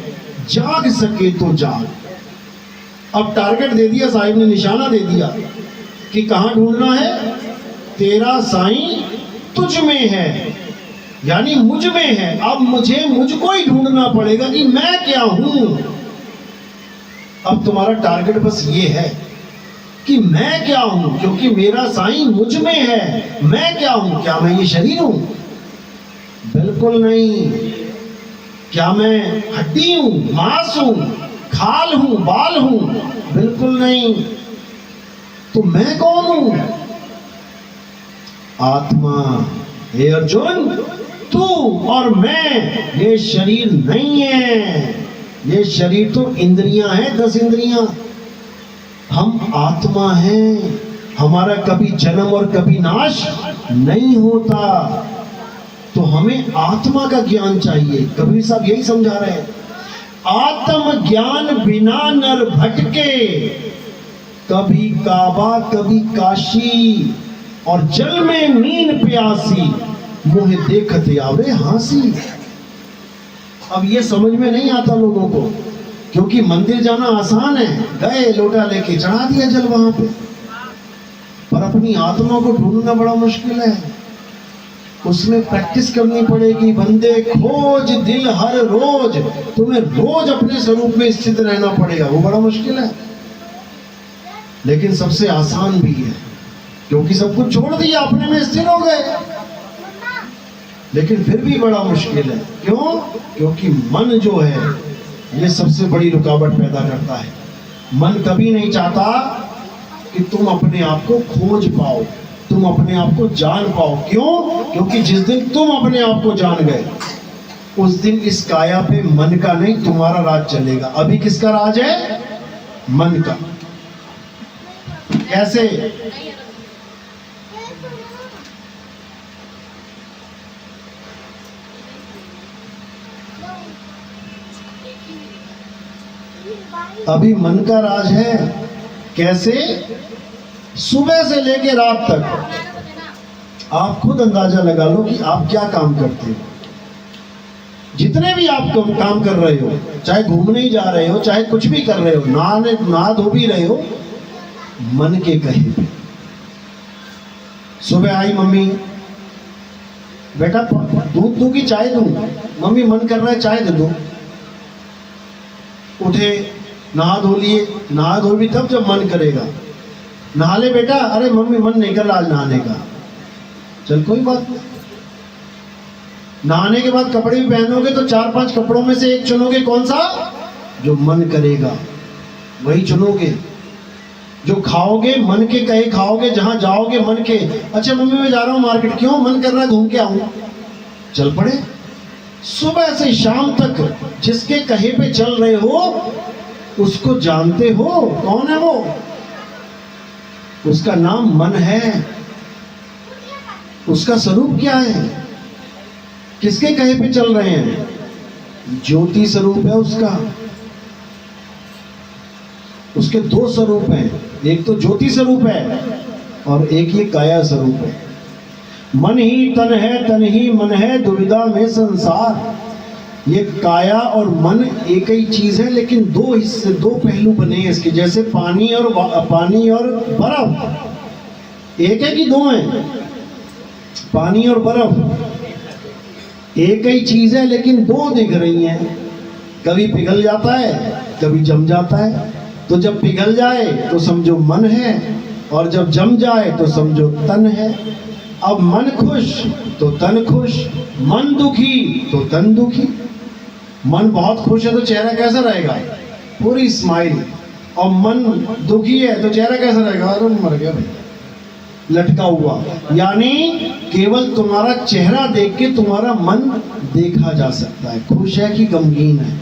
जाग सके तो जाग। अब टारगेट दे दिया साहिब ने, निशाना दे दिया कि कहां ढूंढना है। तेरा साईं तुझ में है, यानी मुझ में है। अब मुझको ही ढूंढना पड़ेगा कि मैं क्या हूं। अब तुम्हारा टारगेट बस ये है कि मैं क्या हूं, क्योंकि मेरा साईं मुझ में है। मैं क्या हूं? क्या मैं ये शरीर हूं? बिल्कुल नहीं। क्या मैं हड्डी हूं, मांस हूं, खाल हूं, बाल हूं? बिल्कुल नहीं। तो मैं कौन हूं? आत्मा। हे अर्जुन, तू और मैं ये शरीर नहीं है। ये शरीर तो इंद्रियां हैं, 10 इंद्रियां। हम आत्मा हैं। हमारा कभी जन्म और कभी नाश नहीं होता। तो हमें आत्मा का ज्ञान चाहिए। कबीर साहब यही समझा रहे हैं, आत्म ज्ञान बिना नर भटके, कभी काबा कभी काशी, और जल में मीन प्यासी, मुझे देखते आवे हांसी। अब ये समझ में नहीं आता लोगों को, क्योंकि मंदिर जाना आसान है, गए लोटा लेके चढ़ा दिया जल वहां पे, पर अपनी आत्मा को ढूंढना बड़ा मुश्किल है। उसमें प्रैक्टिस करनी पड़ेगी। बंदे खोज दिल हर रोज, तुम्हें रोज अपने स्वरूप में स्थित रहना पड़ेगा। वो बड़ा मुश्किल है, लेकिन सबसे आसान भी है, क्योंकि सब कुछ छोड़ दिया, अपने में स्थिर हो गए। लेकिन फिर भी बड़ा मुश्किल है। क्यों? क्योंकि मन जो है ये सबसे बड़ी रुकावट पैदा करता है। मन कभी नहीं चाहता कि तुम अपने आप को खोज पाओ, तुम अपने आप को जान पाओ। क्यों? क्योंकि जिस दिन तुम अपने आप को जान गए, उस दिन इस काया पे मन का नहीं तुम्हारा राज चलेगा। अभी किसका राज है? मन का। कैसे? अभी मन का राज है। कैसे? सुबह से लेके रात तक आप खुद अंदाजा लगा लो कि आप क्या काम करते हो। जितने भी आप काम कर रहे हो, चाहे घूमने ही जा रहे हो, चाहे कुछ भी कर रहे हो, नहा धो भी रहे हो, मन के कहे पे। सुबह आई मम्मी, बेटा दूध दूंगी चाय दूं? मम्मी मन कर रहा है चाय दे दो। उठे, नहा धो लिए, नहा धो भी तब जब मन करेगा। नहा ले बेटा, अरे मम्मी मन नहीं कर रहा आज नहाने का। चल कोई बात नहीं। नहाने के बाद कपड़े भी पहनोगे तो 4-5 कपड़ों में से एक चुनोगे। कौन सा? जो मन करेगा वही चुनोगे। जो खाओगे मन के कहे खाओगे, जहां जाओगे मन के। अच्छा मम्मी मैं जा रहा हूं मार्केट, क्यों? मन कर रहा है घूम के आऊं। चल पड़े। सुबह से शाम तक जिसके कहे पे चल रहे हो उसको जानते हो? कौन है वो? उसका नाम मन है। उसका स्वरूप क्या है? किसके कहे पे चल रहे हैं? ज्योति स्वरूप है उसका। उसके 2 स्वरूप हैं, एक तो ज्योति स्वरूप है और एक ये काया स्वरूप है। मन ही तन है, तन ही मन है, दुविधा में संसार। ये काया और मन एक ही चीज है, लेकिन 2 हिस्से, 2 पहलू बने हैं इसके। जैसे पानी और बर्फ एक है कि 2 हैं? पानी और बर्फ एक ही चीज है, लेकिन दो दिख रही हैं। कभी पिघल जाता है, कभी जम जाता है। तो जब पिघल जाए तो समझो मन है, और जब जम जाए तो समझो तन है। अब मन खुश तो तन खुश, मन दुखी तो तन दुखी। मन बहुत खुश है तो चेहरा कैसा रहेगा? पूरी स्माइल। और मन दुखी है तो चेहरा कैसा रहेगा? अरे मर गया भाई, लटका हुआ। यानी केवल तुम्हारा चेहरा देख के तुम्हारा मन देखा जा सकता है, खुश है कि गमगीन है,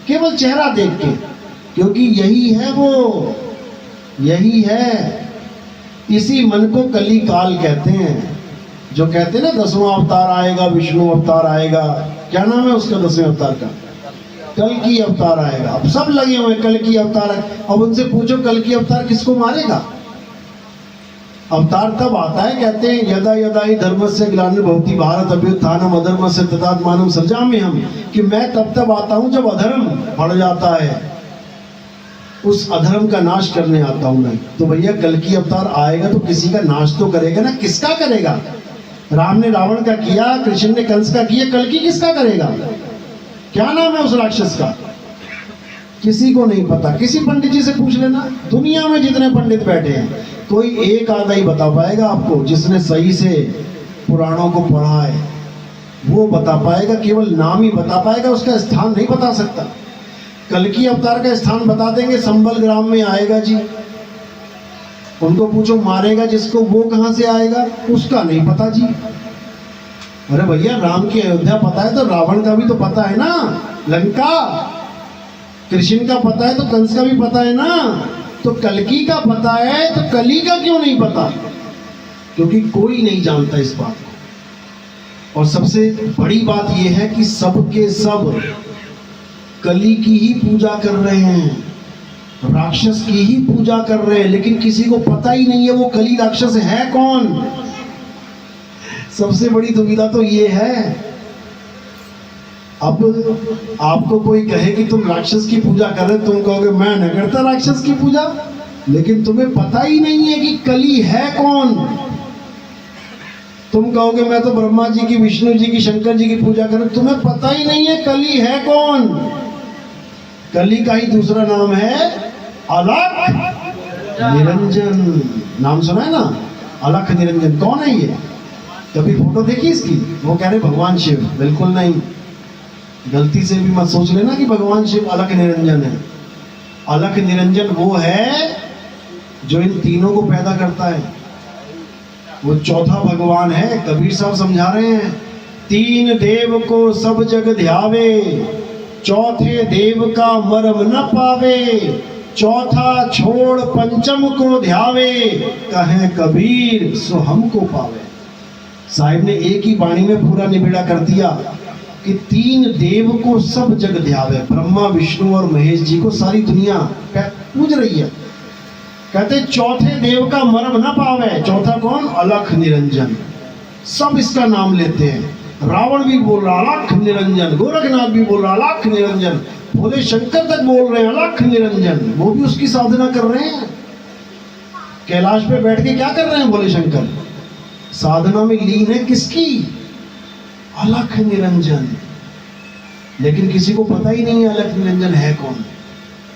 केवल चेहरा देख के। क्योंकि यही है वो, यही है। इसी मन को कली काल कहते हैं। जो कहते हैं ना 10वां अवतार आएगा, विष्णु अवतार आएगा। क्या नाम है उसका 10वें अवतार का? कल की अवतार आएगा। अब सब लगे हुए कल की अवतार। अब उनसे पूछो कल की अवतार किसको मारेगा? अवतार तब आता है, कहते हैं यदा यदा ही धर्मस्य ग्लानिर्भवति भारत अभ्युत्थानम् अधर्मस्य तदात्मानं सृजाम्यहम्, कि मैं तब आता हूं जब अधर्म बढ़ जाता है, उस अधर्म का नाश करने आता हूं मैं। तो भैया कल की अवतार आएगा तो किसी का नाश तो करेगा ना। किसका करेगा? राम ने रावण का किया, कृष्ण ने कंस का किया, कल की किसका करेगा? क्या नाम है उस राक्षस का? किसी को नहीं पता। किसी पंडित जी से पूछ लेना, दुनिया में जितने पंडित बैठे हैं कोई एक आधा ही बता पाएगा आपको, जिसने सही से पुराणों को पढ़ा है वो बता पाएगा। केवल नाम ही बता पाएगा, उसका स्थान नहीं बता सकता। कल की अवतार का स्थान बता देंगे, संबल ग्राम में आएगा जी। उनको पूछो मारेगा जिसको, वो कहां से आएगा? उसका नहीं पता जी। अरे भैया राम की अयोध्या पता है तो रावण का भी तो पता है ना, लंका। कृष्ण का पता है तो कंस का भी पता है ना। तो कल्कि का पता है तो कली का क्यों नहीं पता? क्योंकि कोई नहीं जानता इस बात को। और सबसे बड़ी बात यह है कि सबके सब कली की ही पूजा कर रहे हैं, राक्षस की ही पूजा कर रहे हैं, लेकिन किसी को पता ही नहीं है वो कली राक्षस है कौन। सबसे बड़ी दुविधा तो ये है। अब आपको कोई कहे कि तुम राक्षस की पूजा कर रहे, तुम कहोगे मैं न करता राक्षस की पूजा, लेकिन तुम्हें पता ही नहीं है कि कली है कौन। तुम कहोगे मैं तो ब्रह्मा जी की, विष्णु जी की, शंकर जी की पूजा कर, तुम्हें पता ही नहीं है कली है कौन। कली का ही दूसरा नाम है अलख निरंजन। नाम सुना है ना, अलख निरंजन। कौन है ये? कभी फोटो देखी इसकी? वो कह रहे भगवान शिव। बिल्कुल नहीं, गलती से भी मत सोच लेना कि भगवान शिव अलख निरंजन है। अलख निरंजन वो है जो इन तीनों को पैदा करता है, वो चौथा भगवान है। कबीर साहब समझा रहे हैं, तीन देव को सब जग ध्यावे, चौथे देव का मर्म न पावे, चौथा छोड़ पंचम को ध्यावे, कहे कबीर सो हमको पावे। साहिब ने एक ही वाणी में पूरा निबेड़ा कर दिया कि तीन देव को सब जग ध्यावे। ब्रह्मा, विष्णु और महेश जी को सारी दुनिया पूज रही है। कहते चौथे देव का मर्म न पावे। चौथा कौन? अलख निरंजन। सब इसका नाम लेते हैं। रावण भी बोल रहा अलख निरंजन, गोरखनाथ भी बोल रहा अलख निरंजन, भोले शंकर तक बोल रहे हैं अलख निरंजन। वो भी उसकी साधना कर रहे हैं। कैलाश पे बैठ के क्या कर रहे हैं भोले शंकर? साधना में लीन है। किसकी? अलख निरंजन। लेकिन किसी को पता ही नहीं है अलख निरंजन है कौन,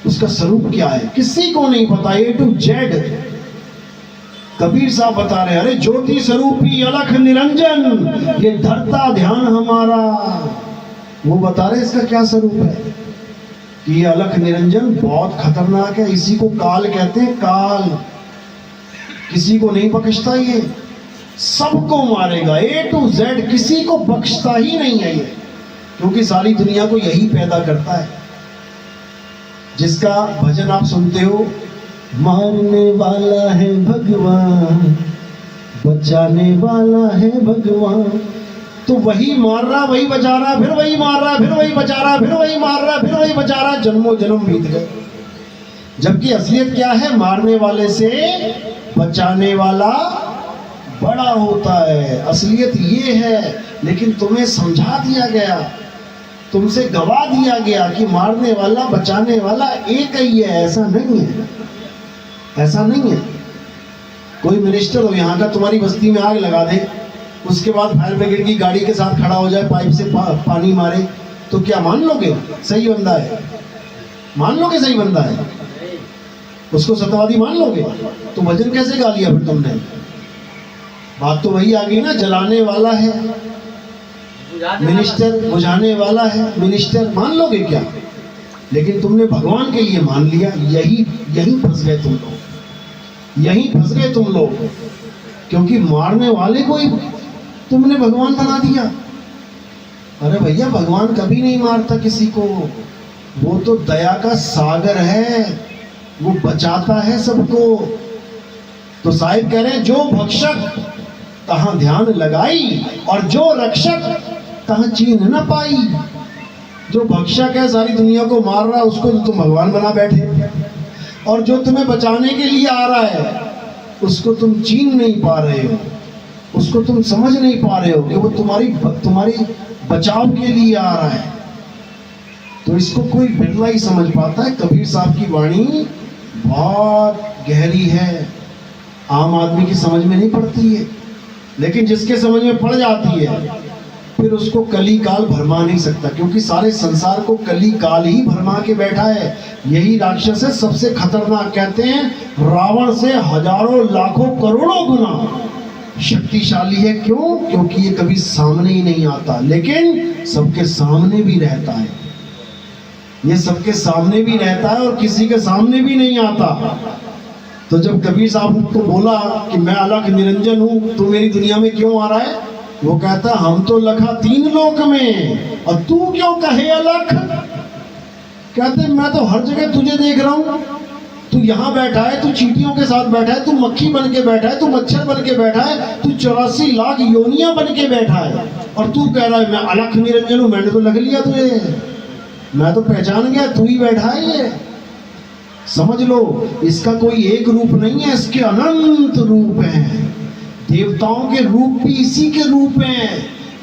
उसका स्वरूप क्या है, किसी को नहीं पता। ए टू जेड कबीर साहब बता रहे हैं, अरे ज्योति स्वरूपी अलख निरंजन ये धरता ध्यान हमारा। वो बता रहे इसका क्या स्वरूप है कि ये अलख निरंजन बहुत खतरनाक है। इसी को काल कहते हैं। काल किसी को नहीं बख्शता, ये सबको मारेगा। ए टू जेड किसी को बख्शता ही नहीं है ये, क्योंकि सारी दुनिया को यही पैदा करता है। जिसका भजन आप सुनते हो, मारने वाला है भगवान, बचाने वाला है भगवान, तो वही मार रहा, वही बचा रहा, फिर वही मार रहा, फिर वही बचा रहा, फिर वही मार रहा, फिर वही बचा रहा, जन्मों जन्म बीत गए। जबकि असलियत क्या है? मारने वाले से बचाने वाला बड़ा होता है। असलियत ये है। लेकिन तुम्हें समझा दिया गया, तुमसे गवा दिया गया कि मारने वाला बचाने वाला एक ही है। ऐसा नहीं है, ऐसा नहीं है। कोई मिनिस्टर हो यहाँ का, तुम्हारी बस्ती में आग लगा दे, उसके बाद फायर ब्रिगेड की गाड़ी के साथ खड़ा हो जाए, पाइप से पानी मारे, तो क्या मान लोगे सही बंदा है? मान लोगे सही बंदा है? उसको सत्यवादी मान लोगे? तो भजन कैसे गा लिया फिर तुमने? बात तो वही आ गई ना, जलाने वाला है मिनिस्टर, बुझाने वाला है मिनिस्टर, मान लोगे क्या? लेकिन तुमने भगवान के लिए मान लिया। यही फंस गए तुम लोग, यही फंस गए तुम लोग, क्योंकि मारने वाले को ही तुमने भगवान बना दिया। अरे भैया, भगवान कभी नहीं मारता किसी को, वो तो दया का सागर है, वो बचाता है सबको। तो साहिब कह रहे हैं, जो भक्षक तहां ध्यान लगाई और जो रक्षक तहां चीन न पाई। जो भक्षक है, सारी दुनिया को मार रहा है, उसको तो तुम भगवान बना बैठे, और जो तुम्हें बचाने के लिए आ रहा है उसको तुम चीन नहीं पा रहे हो, उसको तुम समझ नहीं पा रहे हो कि वो तुम्हारी बचाव के लिए आ रहा है। तो इसको कोई बिरला ही समझ पाता है। कबीर साहब की वाणी बहुत गहरी है, आम आदमी की समझ में नहीं पड़ती है, लेकिन जिसके समझ में पड़ जाती है फिर उसको कली काल भरमा नहीं सकता, क्योंकि सारे संसार को कली काल ही भरमा के बैठा है। यही राक्षस है सबसे खतरनाक। कहते हैं रावण से हजारों लाखों करोड़ों गुना शक्तिशाली है। क्यों? क्योंकि ये कभी सामने ही नहीं आता, लेकिन सबके सामने भी रहता है। ये सबके सामने भी रहता है और किसी के सामने भी नहीं आता। तो जब कबीर साहब को बोला कि मैं अलख निरंजन हूं, तो मेरी दुनिया में क्यों आ रहा है? वो कहता, हम तो लखा 3 लोक में, और तू क्यों कहे अलख? कहते, मैं तो हर जगह तुझे देख रहा हूं। तू यहाँ बैठा है, तू चींटियों के साथ बैठा है, तू मक्खी बन के बैठा है, तू मच्छर बन के बैठा है, तू 84 लाख योनियां बन के बैठा है, और तू कह रहा है मैं अलख निरंजन हूं। मैंने तो लग लिया तुझे, मैं तो पहचान गया, तू ही बैठा है। ये समझ लो, इसका कोई एक रूप नहीं है, इसके अनंत रूप हैं। देवताओं के रूप भी इसी के रूप हैं,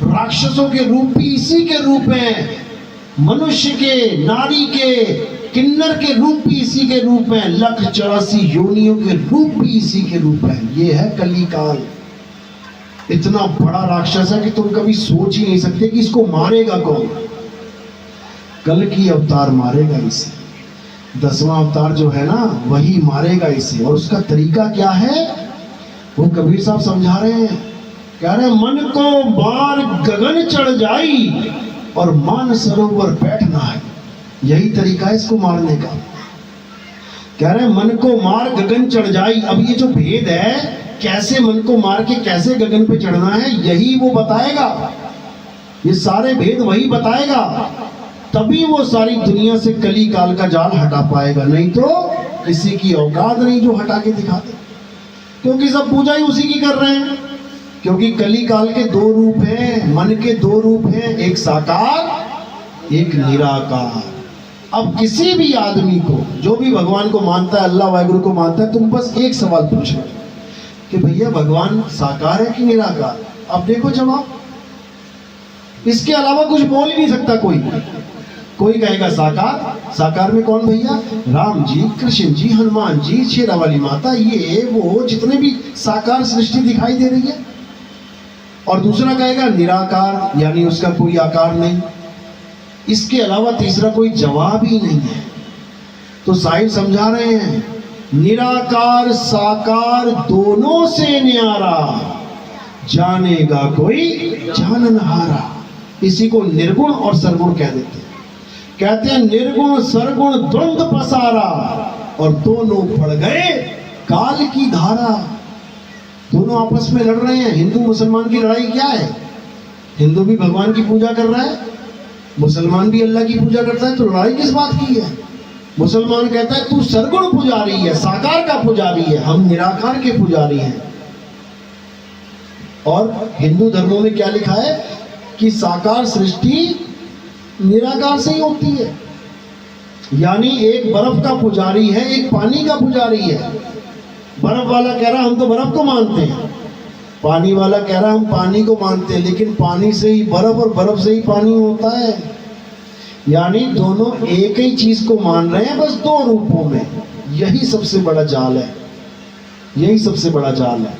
राक्षसों के रूप भी इसी के रूप हैं, मनुष्य के, नारी के, किन्नर के रूप भी इसी के रूप हैं, 184 योनियों के रूप भी इसी के रूप हैं। ये है कली काल। इतना बड़ा राक्षस है कि तुम कभी सोच ही नहीं सकते कि इसको मारेगा कौन। कल की अवतार मारेगा इसे, 10वां अवतार जो है ना, वही मारेगा इसे। और उसका तरीका क्या है वो कबीर साहब समझा रहे हैं। कह रहे हैं, मन को मार गगन चढ़ जाई और मान सरोवर बैठना है। यही तरीका है इसको मारने का। कह रहे हैं, मन को मार गगन चढ़ जाई। अब ये जो भेद है, कैसे मन को मार के कैसे गगन पे चढ़ना है, यही वो बताएगा। ये सारे भेद वही बताएगा, तभी वो सारी दुनिया से कली काल का जाल हटा पाएगा। नहीं तो किसी की औकात नहीं जो हटा के दिखा दे, क्योंकि सब पूजा ही उसी की कर रहे हैं। क्योंकि कली काल के 2 रूप हैं, मन के 2 रूप हैं, एक साकार, एक निराकार। अब किसी भी आदमी को, जो भी भगवान को मानता है, अल्लाह वाहिगुरु को मानता है, तुम बस एक सवाल पूछो कि भैया भगवान साकार है कि निराकार? अब देखो जवाब, इसके अलावा कुछ बोल ही नहीं सकता कोई। कोई कहेगा साकार, साकार में कौन भैया? राम जी, कृष्ण जी, हनुमान जी, शेरा वाली माता, ये वो जितने भी साकार सृष्टि दिखाई दे रही है। और दूसरा कहेगा निराकार, यानी उसका कोई आकार नहीं। इसके अलावा तीसरा कोई जवाब ही नहीं है। तो साहिब समझा रहे हैं, निराकार साकार दोनों से न्यारा, जानेगा कोई जाननहारा। इसी को निर्गुण और सरगुण कह देते हैं। कहते हैं निर्गुण सरगुण द्वंद्व पसारा, और दोनों पड़ गए काल की धारा। दोनों आपस में लड़ रहे हैं। हिंदू मुसलमान की लड़ाई क्या है? हिंदू भी भगवान की पूजा कर रहा है, मुसलमान भी अल्लाह की पूजा करता है, तो लड़ाई किस बात की है? मुसलमान कहता है तू सरगुण पुजारी है, साकार का पुजारी है, हम निराकार के पुजारी हैं। और हिंदू धर्मों में क्या लिखा है कि साकार सृष्टि निराकार से ही होती है। यानी एक बर्फ का पुजारी है, एक पानी का पुजारी है। बर्फ वाला कह रहा हम तो बर्फ को मानते हैं, पानी वाला कह रहा हम पानी को मानते हैं, लेकिन पानी से ही बर्फ और बर्फ से ही पानी होता है। यानी दोनों एक ही चीज को मान रहे हैं, बस 2 रूपों में। यही सबसे बड़ा जाल है, यही सबसे बड़ा जाल है।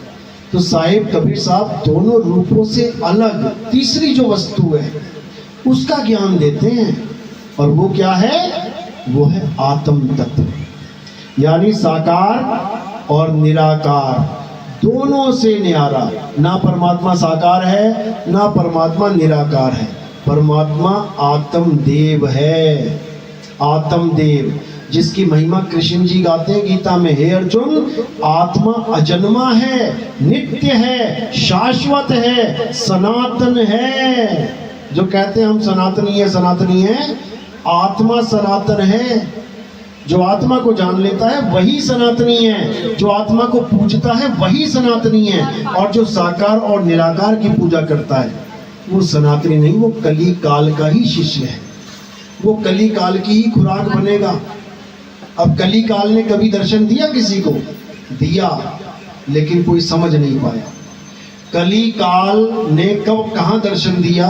तो साहिब कबीर साहब दोनों रूपों से अलग तीसरी जो वस्तु है उसका ज्ञान देते हैं, और वो क्या है? वो है आत्म तत्व, यानी साकार और निराकार दोनों से न्यारा। ना परमात्मा साकार है ना परमात्मा निराकार है, परमात्मा आत्म देव है। आत्म देव जिसकी महिमा कृष्ण जी गाते हैं गीता में, हे अर्जुन आत्मा अजन्मा है, नित्य है, शाश्वत है, सनातन है। जो कहते हैं हम सनातनी है सनातनी है, आत्मा सनातन है। जो आत्मा को जान लेता है वही सनातनी है, जो आत्मा को पूजता है वही सनातनी है, और जो साकार और निराकार की पूजा करता है वो सनातनी नहीं, वो कली काल का ही शिष्य है, वो कली काल की ही खुराक बनेगा। अब कली काल ने कभी दर्शन दिया किसी को? दिया, लेकिन कोई समझ नहीं पाया। कली काल ने कब कहाँ दर्शन दिया?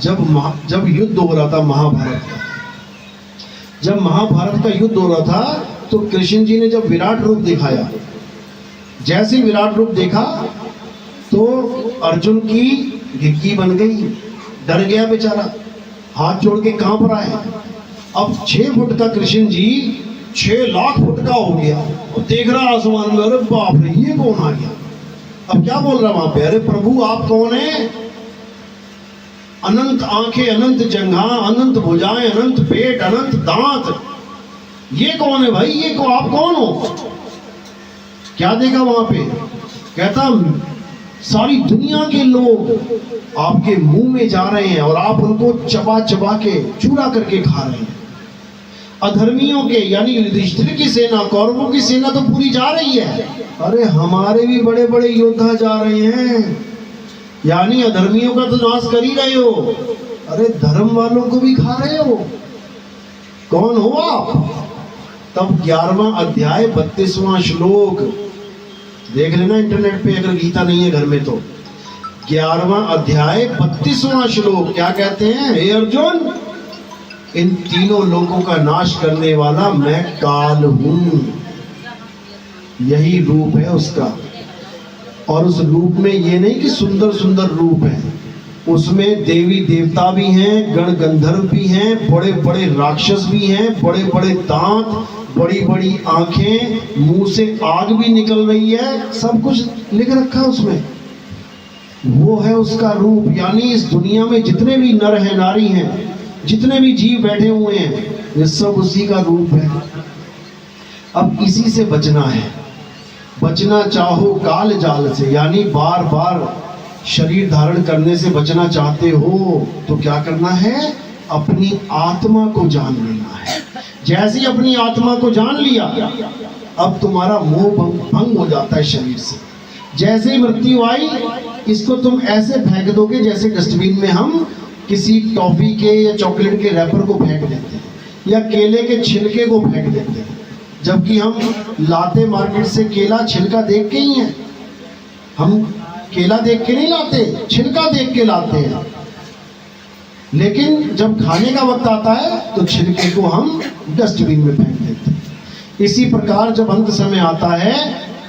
जब युद्ध हो रहा था महाभारत का। जब महाभारत का युद्ध हो रहा था तो कृष्ण जी ने जब विराट रूप दिखाया, जैसे ही विराट रूप देखा तो अर्जुन की घिक्की बन गई, डर गया बेचारा, हाथ जोड़ के कांप रहा है। अब 6 फुट का कृष्ण जी 6 लाख फुट का हो गया, और देख रहा आसमान में, अरे बाप रे ये कौन आ गया? अब क्या बोल रहा वहां पे? अरे प्रभु आप कौन है? अनंत आंखें, अनंत जंघा, अनंत भुजाएं, अनंत पेट, अनंत दांत, ये कौन है भाई? ये को आप कौन हो? क्या देखा वहां पे? कहता सारी दुनिया के लोग आपके मुंह में जा रहे हैं और आप उनको चबा चबा के चूरा करके खा रहे हैं। अधर्मियों के यानी युधिष्ठिर की सेना, कौरवों की सेना तो पूरी जा रही है, अरे हमारे भी बड़े बड़े योद्धा जा रहे हैं, यानी अधर्मियों का तो नाश कर ही रहे हो, अरे धर्म वालों को भी खा रहे हो। कौन हो आप? तब 11वां अध्याय 32वां श्लोक देख लेना इंटरनेट पे, अगर गीता नहीं है घर में तो। 11वां अध्याय 32वां श्लोक क्या कहते हैं? हे अर्जुन इन तीनों लोगों का नाश करने वाला मैं काल हूं, यही रूप है उसका। और उस रूप में ये नहीं कि सुंदर सुंदर रूप है, उसमें देवी देवता भी हैं, गण गंधर्व भी हैं, बड़े बड़े राक्षस भी हैं, बड़े बड़े दांत, बड़ी बड़ी आंखें, मुंह से आग भी निकल रही है, सब कुछ लिख रखा है उसमें। वो है उसका रूप। यानी इस दुनिया में जितने भी नर हैं, नारी हैं, जितने भी जीव बैठे हुए हैं, ये सब उसी का रूप है। अब इसी से बचना है। बचना चाहो काल जाल से, यानी बार बार शरीर धारण करने से बचना चाहते हो तो क्या करना है? अपनी आत्मा को जान लेना है। जैसे ही अपनी आत्मा को जान लिया, अब तुम्हारा मोह भंग हो जाता है शरीर से। जैसे ही मृत्यु आई, इसको तुम ऐसे फेंक दोगे जैसे डस्टबिन में हम किसी टॉफी के या चॉकलेट के रैपर को फेंक देते हैं, या केले के छिलके को फेंक देते हैं। जबकि हम लाते मार्केट से केला छिलका देख के ही हैं, हम केला देख के नहीं लाते, छिलका देख के लाते हैं। लेकिन जब खाने का वक्त आता है तो छिलके को हम डस्टबिन में फेंक देते हैं। इसी प्रकार जब अंत समय आता है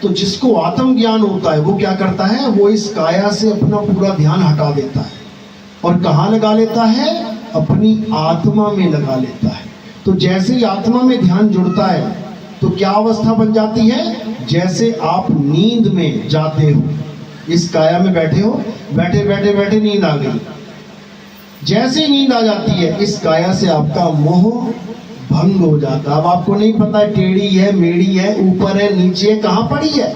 तो जिसको आत्मज्ञान होता है वो क्या करता है? वो इस काया से अपना पूरा ध्यान हटा देता है, और कहाँ लगा लेता है? अपनी आत्मा में लगा लेता है। तो जैसे ही आत्मा में ध्यान जुड़ता है तो क्या अवस्था बन जाती है? जैसे आप नींद में जाते हो, इस काया में बैठे हो, बैठे बैठे बैठे नींद आ गई। जैसे ही नींद आ जाती है, इस काया से आपका मोह भंग हो जाता है। अब आपको नहीं पता है टेढ़ी है, मेढ़ी है, ऊपर है, नीचे है, कहाँ पड़ी है।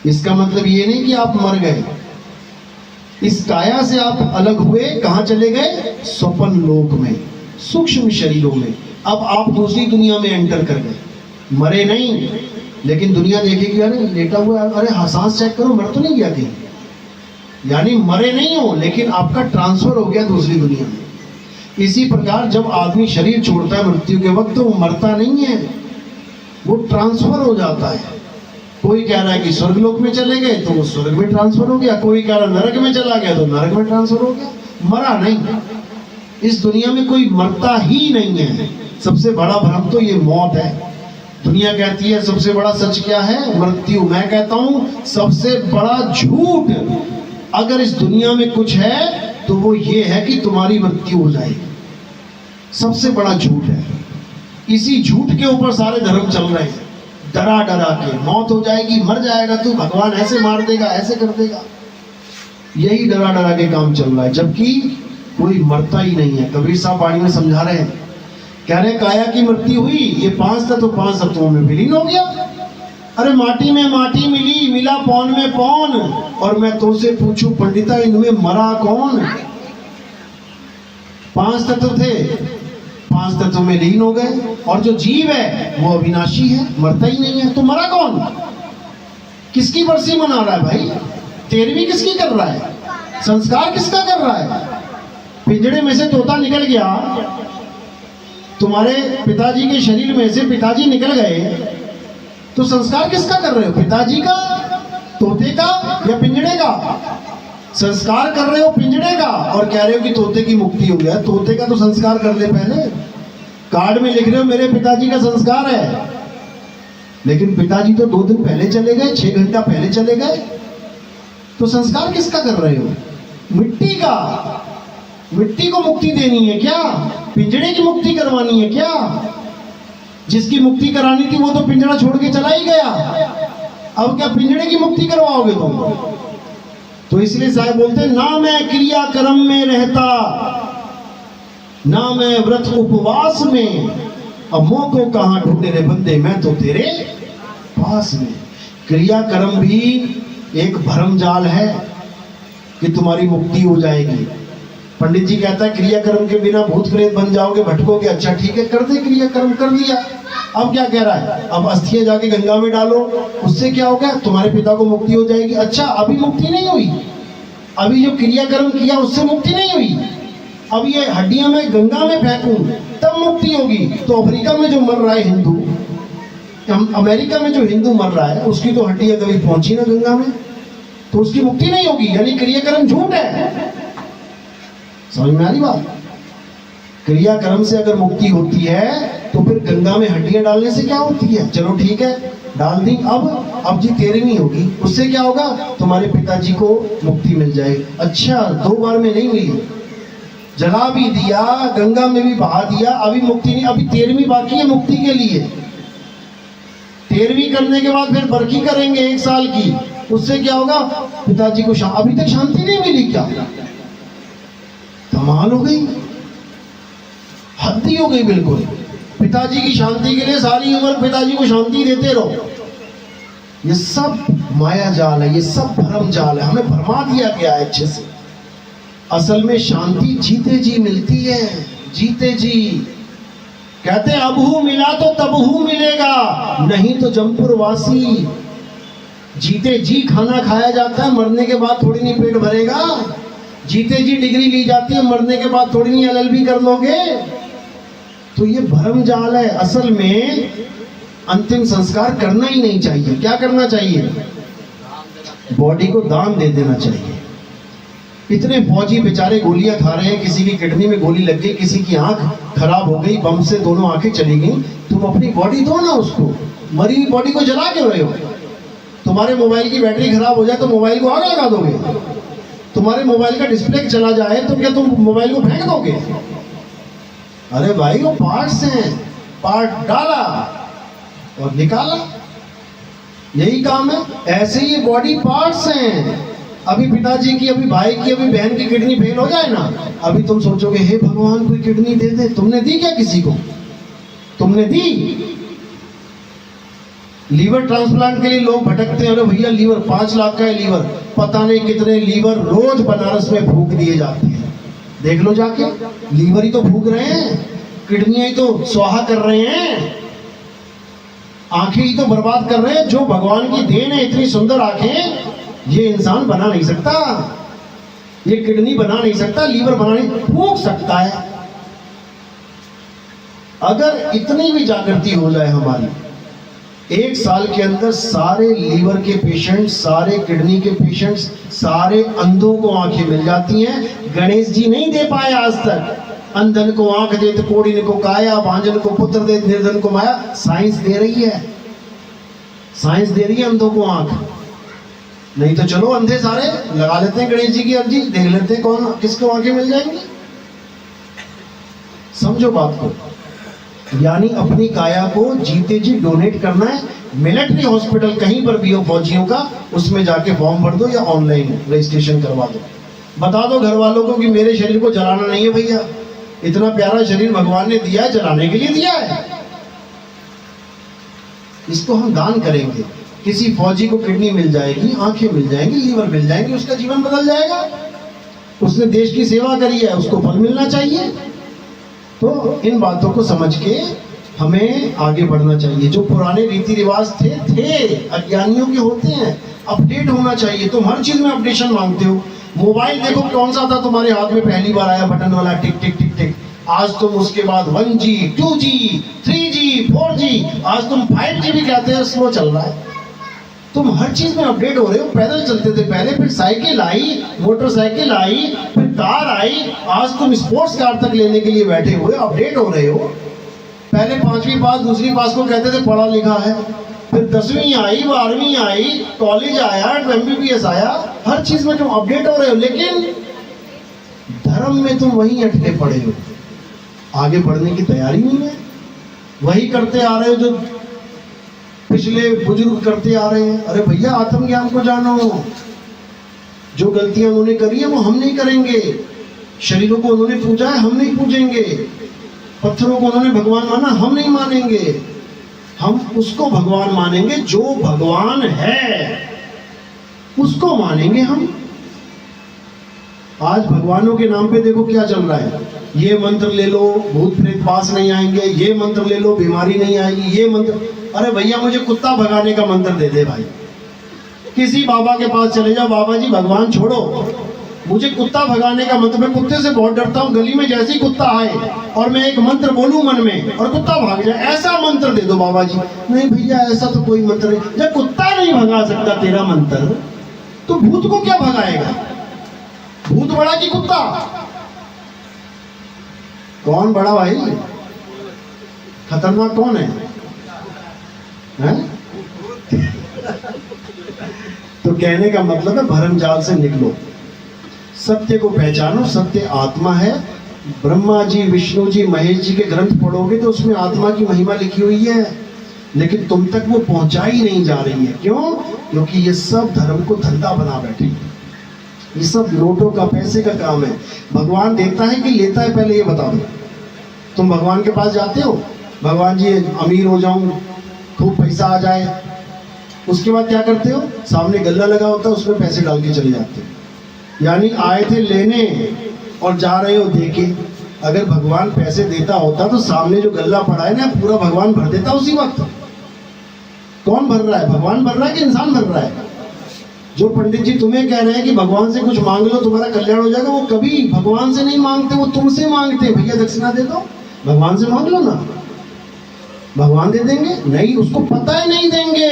इसका मतलब ये नहीं कि आप मर गए। इस काया से आप अलग हुए, कहाँ चले गए? स्वप्न लोक में, सूक्ष्म शरीरों में। अब आप दूसरी दुनिया में एंटर कर गए। मरे नहीं, लेकिन दुनिया देखेगी, अरे लेटा हुआ, अरे सांस चेक करो, मर तो नहीं गया कहीं। यानी मरे नहीं हो, लेकिन आपका ट्रांसफर हो गया दूसरी दुनिया में। इसी प्रकार जब आदमी शरीर छोड़ता है मृत्यु के वक्त, तो वो मरता नहीं है, वो ट्रांसफर हो जाता है। कोई कह रहा है कि स्वर्गलोक में चले गए तो वो स्वर्ग में ट्रांसफर हो गया, कोई कह रहा है नरक में चला गया तो नरक में ट्रांसफर हो गया। मरा नहीं, इस दुनिया में कोई मरता ही नहीं है। सबसे बड़ा भ्रम तो ये मौत है। दुनिया कहती है सबसे बड़ा सच क्या है? मृत्यु। मैं कहता हूं सबसे बड़ा झूठ अगर इस दुनिया में कुछ है तो वो ये है कि तुम्हारी मृत्यु हो जाएगी। सबसे बड़ा झूठ है। इसी झूठ के ऊपर सारे धर्म चल रहे हैं, डरा डरा के। मौत हो जाएगी, मर जाएगा तू, भगवान ऐसे मार देगा, ऐसे कर देगा। यही डरा डरा के काम चल रहा है, जबकि कोई मरता ही नहीं है। कबीर साहब वाणी में समझा रहे हैं, कह रहे काया की मृत्यु हुई, ये 5 तत्व 5 तत्वों में विलीन हो गया। अरे माटी में माटी मिली, मिला पौन में पौन, और मैं तुमसे पूछूं पंडिता इनमें मरा कौन? 5 तत्व थे, 5 तत्व में लीन हो गए। और जो जीव है वो अविनाशी है, मरता ही नहीं है, तो मरा कौन? किसकी बरसी मना रहा है भाई? 13वीं किसकी कर रहा है? संस्कार किसका कर रहा है? पिंजड़े में से तोता निकल गया, तुम्हारे पिताजी के शरीर में से पिताजी निकल गए, तो संस्कार किसका कर रहे हो? पिताजी का, तोते का, या पिंजड़े का? संस्कार कर रहे हो पिंजड़े का और कह रहे हो कि तोते की मुक्ति हो गया। तोते का तो संस्कार कर ले पहले। कार्ड में लिख रहे हो मेरे पिताजी का संस्कार है, लेकिन पिताजी तो 2 दिन पहले चले गए, 6 घंटा पहले चले गए। तो संस्कार किसका कर रहे हो? मिट्टी का। मिट्टी को मुक्ति देनी है क्या? पिंजड़े की मुक्ति करवानी है क्या? जिसकी मुक्ति करानी थी वो तो पिंजड़ा छोड़ के चला ही गया, अब क्या पिंजड़े की मुक्ति करवाओगे तुम? तो इसलिए साहब बोलते ना मैं क्रिया कर्म में रहता, ना मैं व्रत उपवास में, अब मोह को कहां ढूंढे रे बंदे, मैं तो तेरे पास में। क्रिया कर्म भी एक भरम जाल है कि तुम्हारी मुक्ति हो जाएगी। पंडित जी कहता है क्रिया कर्म के बिना भूत प्रेत बन जाओगे, भटकोगे। अच्छा ठीक है, कर दे क्रिया कर्म, कर दिया। अब क्या कह रहा है? अब अस्थियां जाके गंगा में डालो, उससे क्या होगा? तुम्हारे पिता को मुक्ति हो जाएगी। अच्छा अभी मुक्ति नहीं हुई, अभी जो क्रिया कर्म किया उससे मुक्ति नहीं हुई, अब ये हड्डियां मैं गंगा में फेंकूं तब मुक्ति होगी। तो अफ्रीका में जो मर रहा है हिंदू, अमेरिका में जो हिंदू मर रहा है, उसकी तो हड्डियां कभी पहुंची ना गंगा में, तो उसकी मुक्ति नहीं होगी। यानी क्रियाकर्म झूठ है। समझ में आ रही बात? क्रियाकर्म से अगर मुक्ति होती है तो फिर गंगा में हड्डियां डालने से क्या होती है? चलो ठीक है, डाल दी। अब जी 13वीं होगी, उससे क्या होगा? तुम्हारे पिताजी को मुक्ति मिल जाएगी। अच्छा 2 बार में नहीं मिली, जला भी दिया, गंगा में भी बहा दिया, अभी मुक्ति नहीं। अभी 13वीं बाकी है मुक्ति के लिए। 13वीं करने के बाद फिर बरखी करेंगे 1 साल की, उससे क्या होगा? पिताजी को अभी तक शांति नहीं मिली क्या? कमाल हो गई, हद ही हो गई बिल्कुल। पिताजी की शांति के लिए सारी उम्र पिताजी को शांति देते रहो। ये सब माया जाल है, ये सब भ्रम जाल है, हमें भरमा दिया गया है अच्छे से। असल में शांति जीते जी मिलती है, जीते जी। कहते अबहू मिला तो तबहू मिलेगा, नहीं तो जमपुर वासी। जीते जी खाना खाया जाता है, मरने के बाद थोड़ी नहीं पेट भरेगा। जीते जी डिग्री ली जाती है, मरने के बाद थोड़ी नहीं LLB कर लोगे। तो ये भ्रम जाल है। असल में अंतिम संस्कार करना ही नहीं चाहिए। क्या करना चाहिए? बॉडी को दान दे देना चाहिए। इतने फौजी बेचारे गोलियां खा रहे हैं, किसी की किडनी में गोली लग गई, किसी की आंख खराब हो गई, बम से दोनों आंखें चली गई। तुम अपनी बॉडी दो ना उसको, मरी हुई बॉडी को जला क्यों रहे हो? तुम्हारे मोबाइल की बैटरी खराब हो जाए तो मोबाइल को आग लगा दोगे? तुम्हारे मोबाइल का डिस्प्ले चला जाए तो क्या तुम मोबाइल को फेंक दोगे? अरे भाई वो पार्ट्स हैं, पार्ट डाला और निकाला, यही काम है। ऐसे ही बॉडी पार्ट्स हैं। अभी पिताजी की, अभी भाई की, अभी बहन की किडनी फेल हो जाए ना, अभी तुम सोचोगे हे भगवान कोई किडनी दे दे। तुमने दी क्या किसी को? तुमने दी? लीवर ट्रांसप्लांट के लिए लोग भटकते हैं, अरे भैया लीवर 5 लाख का है लीवर, पता नहीं कितने लीवर रोज बनारस में फूंक दिए जाते हैं। देख लो जाके, लीवर ही तो फूंक रहे हैं, किडनियां ही तो स्वाहा कर रहे हैं, आंखें ही तो बर्बाद कर रहे हैं। जो भगवान की देन है, इतनी सुंदर आंखें, ये इंसान बना नहीं सकता, ये किडनी बना नहीं सकता, लीवर बना नहीं, फूंक सकता है। अगर इतनी भी जागृति हो जाए हमारी, 1 साल के अंदर सारे लीवर के पेशेंट्स, सारे किडनी के पेशेंट्स, सारे अंधों को आंखें मिल जाती हैं। गणेश जी नहीं दे पाए आज तक, अंधन को आंख देत कोढ़िन को काया, भांजन को पुत्र देत निर्धन को माया। साइंस दे रही है, साइंस दे रही है अंधों को आंख। नहीं तो चलो अंधे सारे लगा लेते हैं गणेश जी की अर्जी, देख लेते हैं कौन किसको आंखें मिल जाएंगी। समझो बात को, यानी अपनी काया को जीते जी डोनेट करना है। मिलिट्री हॉस्पिटल कहीं पर भी हो फौजियों का, उसमें जाके फॉर्म भर दो या ऑनलाइन रजिस्ट्रेशन करवा दो। बता दो घर वालों को कि मेरे शरीर को जलाना नहीं है भैया, इतना प्यारा शरीर भगवान ने दिया है, जलाने के लिए दिया है। इसको हम दान करेंगे। किसी फौजी को किडनी मिल जाएगी, आंखें मिल जाएंगी, लीवर मिल जाएंगे, उसका जीवन बदल जाएगा। उसने देश की सेवा करी है, उसको फल मिलना चाहिए। तो इन बातों को समझ के हमें आगे बढ़ना चाहिए। जो पुराने रीति रिवाज थे अज्ञानियों के होते हैं, अपडेट होना चाहिए। तुम हर चीज में अपडेशन मांगते हो। मोबाइल देखो कौन सा था तुम्हारे हाथ में पहली बार आया, बटन वाला, टिक टिक टिक टिक। आज तुम उसके बाद 1G 2G 3G 4G, आज तुम 5G भी कहते हैं, स्लो चल रहा है। तुम हर चीज में अपडेट हो रहे हो। पैदल चलते थे पहले, फिर साइकिल आई, मोटरसाइकिल आई, फिर कार आई, आज तुम स्पोर्ट्स कार तक लेने के लिए बैठे हुए, अपडेट हो रहे हो। पहले 5वीं पास, दूसरी पास को कहते थे पढ़ा लिखा है, फिर 10वीं आई, 12वीं आई, कॉलेज आया, MBBS आया। हर चीज में तुम अपडेट हो रहे हो, लेकिन धर्म में तुम वहीं अटके पड़े हो, आगे बढ़ने की तैयारी नहीं है। वही करते आ रहे हो जो पिछले बुजुर्ग करते आ रहे हैं। अरे भैया आत्मज्ञान को जानो, जो गलतियां उन्होंने करी है वो हम नहीं करेंगे। शरीरों को उन्होंने पूजा है, हम नहीं पूजेंगे। पत्थरों को उन्होंने भगवान माना, हम नहीं मानेंगे। हम उसको भगवान मानेंगे जो भगवान है, उसको मानेंगे हम। आज भगवानों के नाम पे देखो क्या चल रहा है। ये मंत्र ले लो, भूत प्रेत पास नहीं आएंगे, ये मंत्र ले लो, बीमारी नहीं आएगी, ये मंत्र। अरे भैया मुझे कुत्ता भगाने का मंत्र दे दे भाई। किसी बाबा के पास चले जाओ, बाबा जी भगवान छोड़ो, मुझे कुत्ता भगाने का मंत्र। मैं कुत्ते से बहुत डरता हूँ, गली में जैसे ही कुत्ता आए और मैं एक मंत्र बोलूं मन में और कुत्ता भाग जाए, ऐसा मंत्र दे दो बाबा जी। नहीं भैया ऐसा तो कोई मंत्र नहीं। जब कुत्ता नहीं भगा सकता तेरा मंत्र, तो भूत को क्या भगाएगा? भूत बड़ा कि कुत्ता? कौन बड़ा भाई? खतरनाक कौन है? तो कहने का मतलब है भरम जाल से निकलो, सत्य को पहचानो। सत्य आत्मा है। ब्रह्मा जी, विष्णु जी, महेश जी के ग्रंथ पढ़ोगे तो उसमें आत्मा की महिमा लिखी हुई है, लेकिन तुम तक वो पहुंचाई नहीं जा रही है। क्यों? क्योंकि ये सब धर्म को धंधा बना बैठे, ये सब नोटों का, पैसे का काम है। भगवान देता है कि लेता है, पहले ये बता दो। तुम भगवान के पास जाते हो, भगवान जी अमीर हो जाऊं, खूब पैसा आ जाए, उसके बाद क्या करते हो? सामने गल्ला लगा होता है, उसमें पैसे डाल के चले जाते हो। यानी आए थे लेने और जा रहे हो देके। अगर भगवान पैसे देता होता तो सामने जो गल्ला पड़ा है ना, पूरा भगवान भर देता उसी वक्त। कौन भर रहा है? भगवान भर रहा है कि इंसान भर रहा है? जो पंडित जी तुम्हें कह रहे हैं कि भगवान से कुछ मांग लो तुम्हारा कल्याण हो जाएगा, वो कभी भगवान से नहीं मांगते, वो तुमसे मांगते। भैया दक्षिणा दे दो, भगवान से मांग लो ना, भगवान दे देंगे। नहीं, उसको पता है नहीं देंगे,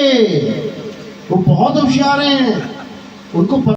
वो बहुत होशियार हैं, उनको